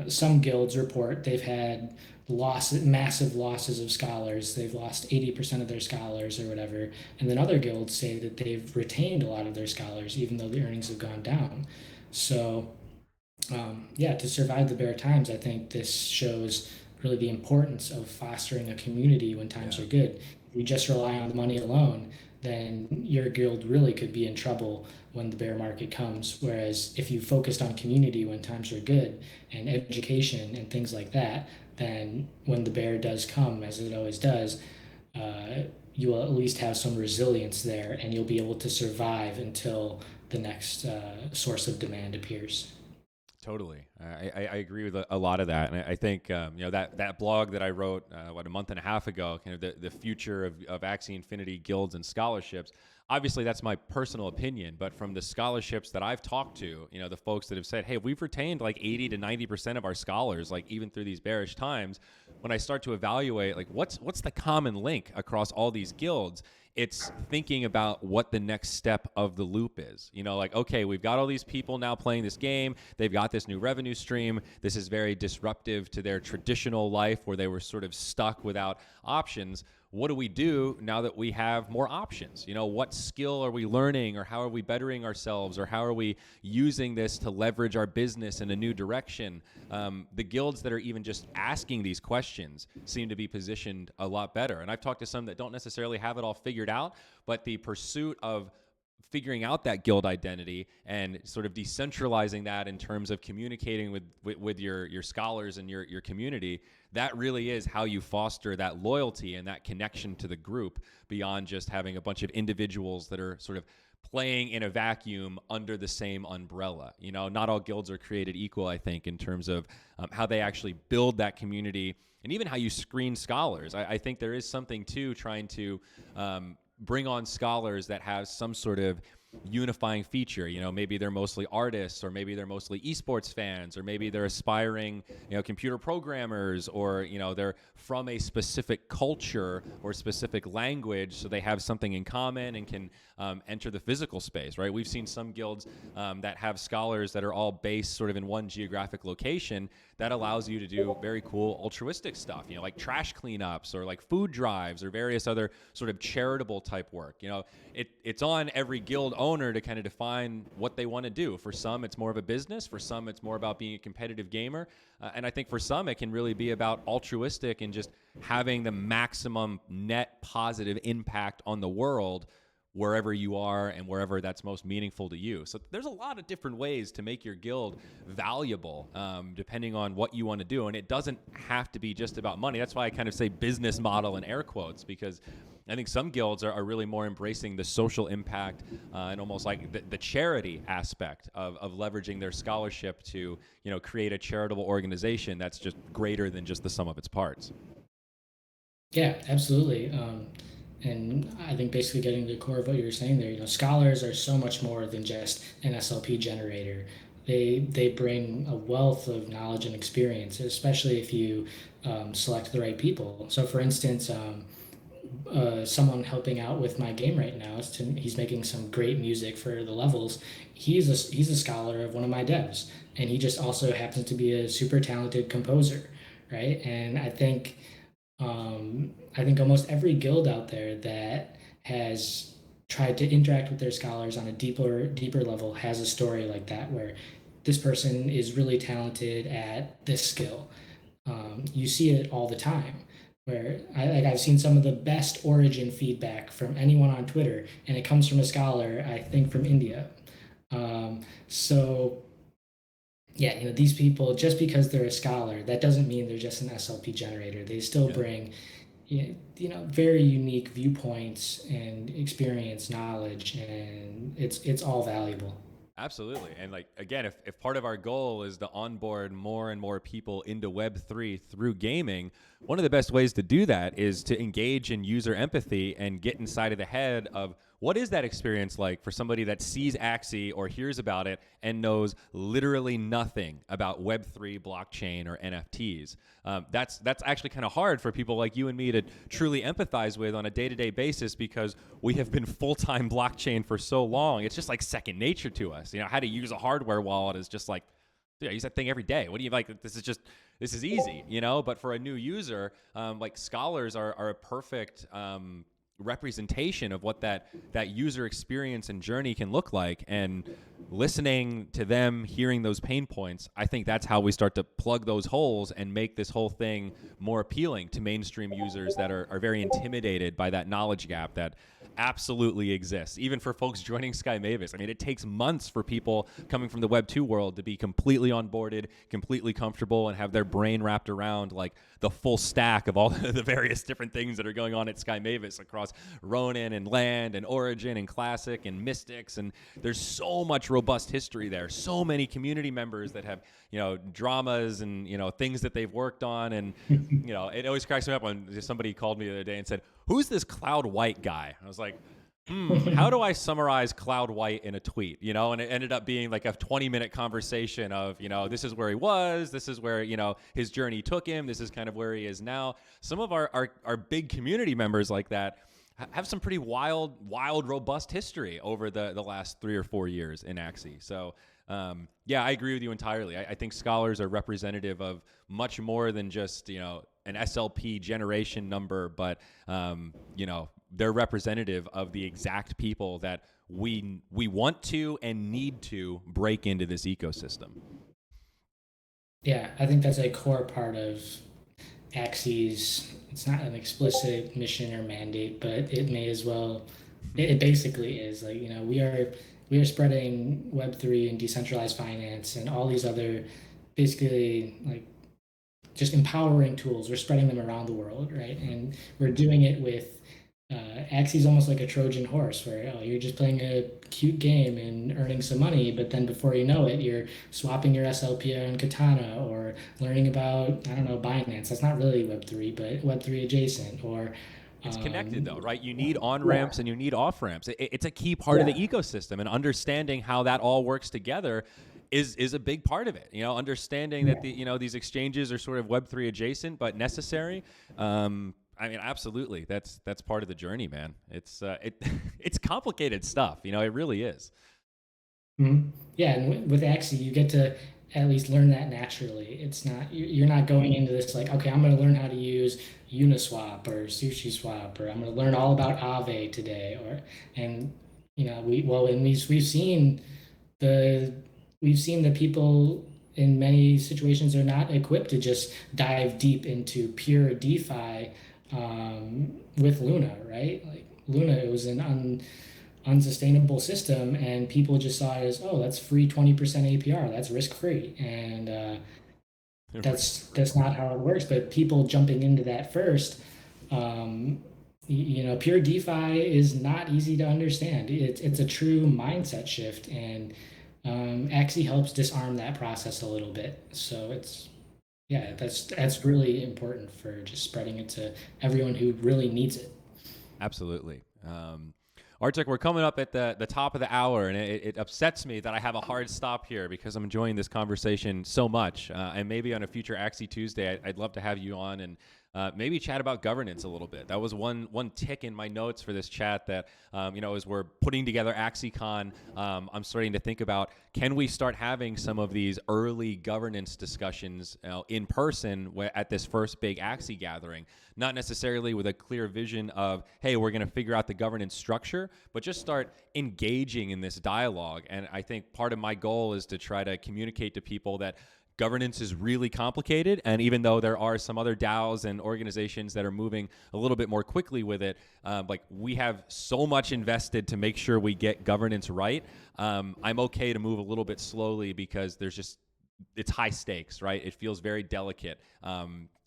Some guilds report they've had massive losses of scholars. They've lost 80% of their scholars or whatever, and then other guilds say that they've retained a lot of their scholars even though the earnings have gone down. So yeah, to survive the bear times, I think this shows really the importance of fostering a community when times Yeah. are good. If you just rely on the money alone, then your guild really could be in trouble when the bear market comes. Whereas if you focused on community when times are good and education and things like that, then when the bear does come, as it always does, uh, you will at least have some resilience there and you'll be able to survive until the next source of demand appears. Totally, I agree with a lot of that, and I think that blog that I wrote a month and a half ago, kind of the future of Axie Infinity guilds and scholarships. Obviously, that's my personal opinion, but from the scholarships that I've talked to, the folks that have said, "Hey, we've retained like 80 to 90% of our scholars, like even through these bearish times." When I start to evaluate, like what's the common link across all these guilds, it's thinking about what the next step of the loop is. Like, okay, we've got all these people now playing this game. They've got this new revenue stream. This is very disruptive to their traditional life where they were sort of stuck without options. What do we do now that we have more options? What skill are we learning, or how are we bettering ourselves, or how are we using this to leverage our business in a new direction? The guilds that are even just asking these questions seem to be positioned a lot better. And I've talked to some that don't necessarily have it all figured out, but the pursuit of figuring out that guild identity and sort of decentralizing that in terms of communicating with your scholars and your community, that really is how you foster that loyalty and that connection to the group beyond just having a bunch of individuals that are sort of playing in a vacuum under the same umbrella. Not all guilds are created equal, I think, in terms of how they actually build that community and even how you screen scholars. I think there is something to trying to bring on scholars that have some sort of unifying feature. Maybe they're mostly artists, or maybe they're mostly esports fans, or maybe they're aspiring, computer programmers, or, they're from a specific culture or specific language, so they have something in common and can enter the physical space, right? We've seen some guilds that have scholars that are all based sort of in one geographic location. That allows you to do very cool altruistic stuff, like trash cleanups or like food drives or various other sort of charitable type work. It's on every guild owner to kind of define what they want to do. For some, it's more of a business. For some, it's more about being a competitive gamer. And I think for some, it can really be about altruistic and just having the maximum net positive impact on the world wherever you are and wherever that's most meaningful to you. So there's a lot of different ways to make your guild valuable, depending on what you want to do. And it doesn't have to be just about money. That's why I kind of say business model in air quotes, because I think some guilds are really more embracing the social impact and almost like the charity aspect of leveraging their scholarship to create a charitable organization that's just greater than just the sum of its parts. Yeah, absolutely. And I think basically getting to the core of what you were saying there, scholars are so much more than just an SLP generator. They bring a wealth of knowledge and experience, especially if you select the right people. So, for instance, someone helping out with my game right now. He's making some great music for the levels. He's a scholar of one of my devs, and he just also happens to be a super talented composer, right? And I think almost every guild out there that has tried to interact with their scholars on a deeper level has a story like that, where this person is really talented at this skill. You see it all the time. Where I've seen some of the best origin feedback from anyone on Twitter, and it comes from a scholar, I think from India. So yeah, these people, just because they're a scholar, that doesn't mean they're just an SLP generator. They still bring very unique viewpoints and experience, knowledge, and it's all valuable. Absolutely. And like, again, if part of our goal is to onboard more and more people into Web3 through gaming, one of the best ways to do that is to engage in user empathy and get inside of the head of what is that experience like for somebody that sees Axie or hears about it and knows literally nothing about Web3, blockchain, or NFTs. That's actually kind of hard for people like you and me to truly empathize with on a day-to-day basis, because we have been full-time blockchain for so long. It's just like second nature to us. How to use a hardware wallet is just like, dude, I use that thing every day. What do you like? This is easy, But for a new user, like scholars are a perfect representation of what that user experience and journey can look like. And listening to them, hearing those pain points, I think that's how we start to plug those holes and make this whole thing more appealing to mainstream users that are very intimidated by that knowledge gap that absolutely exists. Even for folks joining Sky Mavis, I mean, it takes months for people coming from the Web 2 world to be completely onboarded, completely comfortable, and have their brain wrapped around like the full stack of all the various different things that are going on at Sky Mavis across Ronin and Land and Origin and Classic and Mystics. And there's so much robust history there. So many community members that have, dramas and, things that they've worked on. And, it always cracks me up when somebody called me the other day and said, "Who's this Cloud White guy?" I was like, how do I summarize Cloud White in a tweet? And it ended up being like a 20-minute conversation of, this is where he was, this is where, his journey took him, this is kind of where he is now. Some of our big community members like that have some pretty wild, robust history over the last 3 or 4 years in Axie. So, I agree with you entirely. I think scholars are representative of much more than just, an SLP generation number, but, they're representative of the exact people that we want to and need to break into this ecosystem. Yeah, I think that's a core part of Axies. It's not an explicit mission or mandate, but it may as well. It basically is like, we are spreading Web3 and decentralized finance and all these other basically like just empowering tools. We're spreading them around the world, right? And we're doing it with Axie's almost like a Trojan horse, where you're just playing a cute game and earning some money, but then before you know it, you're swapping your SLP on Katana or learning about, I don't know, Binance. That's not really Web3, but Web3 adjacent. Or it's connected though, right? You need on-ramps and you need off-ramps. It's a key part of the ecosystem, and understanding how that all works together is a big part of it. Understanding that these exchanges are sort of Web3 adjacent but necessary. I mean, absolutely. That's part of the journey, man. It's it's complicated stuff. It really is. Mm-hmm. Yeah, and with Axie, you get to at least learn that naturally. It's not you're not going into this like, okay, I'm going to learn how to use Uniswap or SushiSwap, or I'm going to learn all about Aave today, and the we've seen that people in many situations are not equipped to just dive deep into pure DeFi with Luna, right? Like Luna, it was an unsustainable system, and people just saw it as, oh, that's free 20% APR, that's risk free, and that's not how it works. But people jumping into that first, pure DeFi is not easy to understand. It's a true mindset shift, and Axie helps disarm that process a little bit. So that's really important for just spreading it to everyone who really needs it. Absolutely. Artic, we're coming up at the top of the hour, and it upsets me that I have a hard stop here because I'm enjoying this conversation so much. And maybe on a future Axie Tuesday, I'd love to have you on and maybe chat about governance a little bit. That was one tick in my notes for this chat that, as we're putting together AxieCon, I'm starting to think about, can we start having some of these early governance discussions in person at this first big Axie gathering? Not necessarily with a clear vision of, hey, we're going to figure out the governance structure, but just start engaging in this dialogue. And I think part of my goal is to try to communicate to people that governance is really complicated, and even though there are some other DAOs and organizations that are moving a little bit more quickly with it, we have so much invested to make sure we get governance right. I'm okay to move a little bit slowly because it's high stakes, right? It feels very delicate.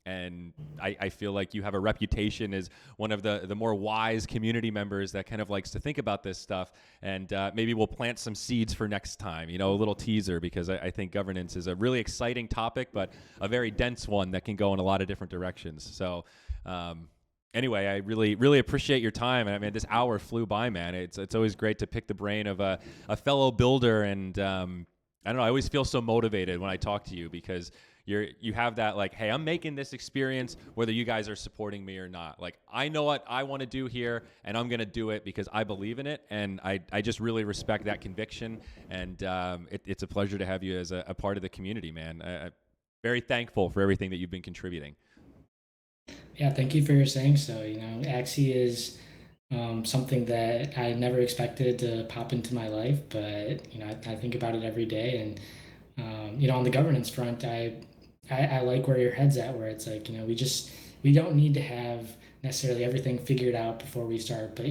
And I feel like you have a reputation as one of the more wise community members that kind of likes to think about this stuff. And maybe we'll plant some seeds for next time, a little teaser, because I think governance is a really exciting topic, but a very dense one that can go in a lot of different directions. So anyway, I really, really appreciate your time. And I mean, this hour flew by, man. It's always great to pick the brain of a fellow builder. And I don't know, I always feel so motivated when I talk to you, because you have that, like, hey, I'm making this experience whether you guys are supporting me or not. Like, I know what I want to do here, and I'm going to do it because I believe in it. And I just really respect that conviction. And it's a pleasure to have you as a part of the community, man. I'm very thankful for everything that you've been contributing. Yeah, thank you for saying so. Axie is something that I never expected to pop into my life, but I think about it every day. And on the governance front, I like where your head's at, where it's like, we don't need to have necessarily everything figured out before we start, but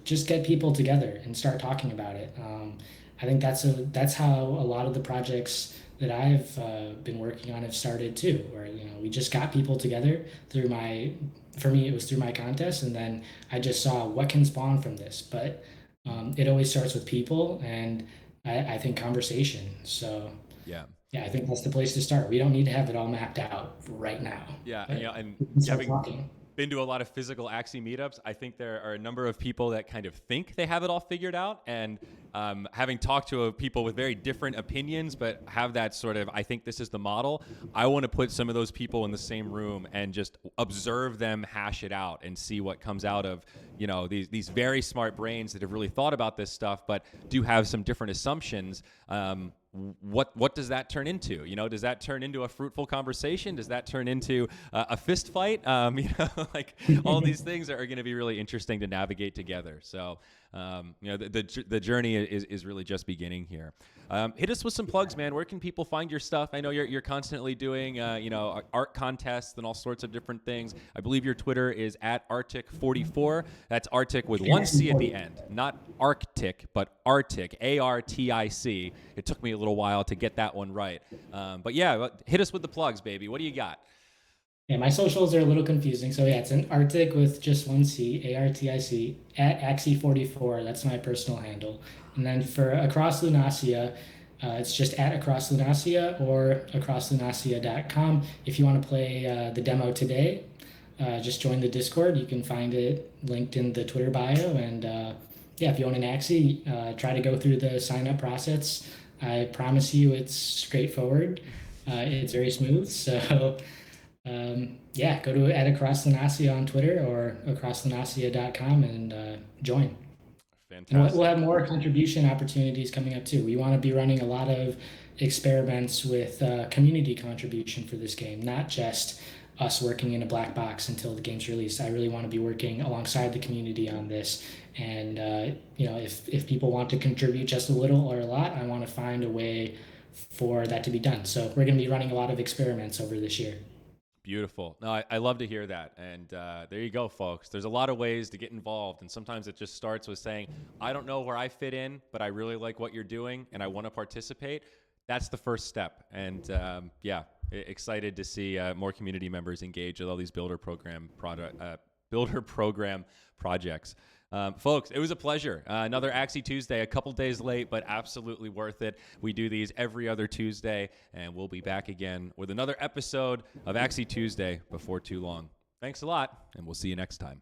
just get people together and start talking about it. I think that's how a lot of the projects that I've been working on have started too, where we just got people together for me it was through my contest, and then I just saw what can spawn from this. But it always starts with people, and I think conversation. So yeah, I think that's the place to start. We don't need to have it all mapped out right now. Yeah, and start having talking. been to a lot of physical Axie meetups, I think there are a number of people that kind of think they have it all figured out. And having talked to people with very different opinions, but have that sort of, I think this is the model, I want to put some of those people in the same room and just observe them hash it out and see what comes out of, these very smart brains that have really thought about this stuff, but do have some different assumptions. What does that turn into? Does that turn into a fruitful conversation? Does that turn into a fist fight? Like all these things are going to be really interesting to navigate together. So, the journey is really just beginning here. Hit us with some plugs, man. Where can people find your stuff? I know you're constantly doing, art contests and all sorts of different things. I believe your Twitter is @Artic44. That's Artic with one C at the end, not Arctic, but Artic, ARTIC. It took me a little while to get that one right. But yeah, hit us with the plugs, baby. What do you got? Yeah, my socials are a little confusing. So yeah, it's an Artic with just one C, ARTIC, @Axie44. That's my personal handle. And then for Across Lunasia, it's just @Across Lunasia or acrosslunasia.com. If you want to play the demo today, just join the Discord. You can find it linked in the Twitter bio. And yeah, if you own an Axie, try to go through the sign-up process. I promise you it's straightforward. It's very smooth. So yeah, go to @AcrossLunasia on Twitter or acrosslunasia.com and join. Fantastic. And we'll have more contribution opportunities coming up too. We want to be running a lot of experiments with community contribution for this game, not just us working in a black box until the game's released. I really want to be working alongside the community on this. And if people want to contribute just a little or a lot, I want to find a way for that to be done. So we're going to be running a lot of experiments over this year. Beautiful. No, I love to hear that. And there you go, folks. There's a lot of ways to get involved. And sometimes it just starts with saying, I don't know where I fit in, but I really like what you're doing and I want to participate. That's the first step. And yeah, excited to see more community members engage with all these builder program projects. Folks, it was a pleasure. Another Axie Tuesday, a couple days late, but absolutely worth it. We do these every other Tuesday, and we'll be back again with another episode of Axie Tuesday before too long. Thanks a lot, and we'll see you next time.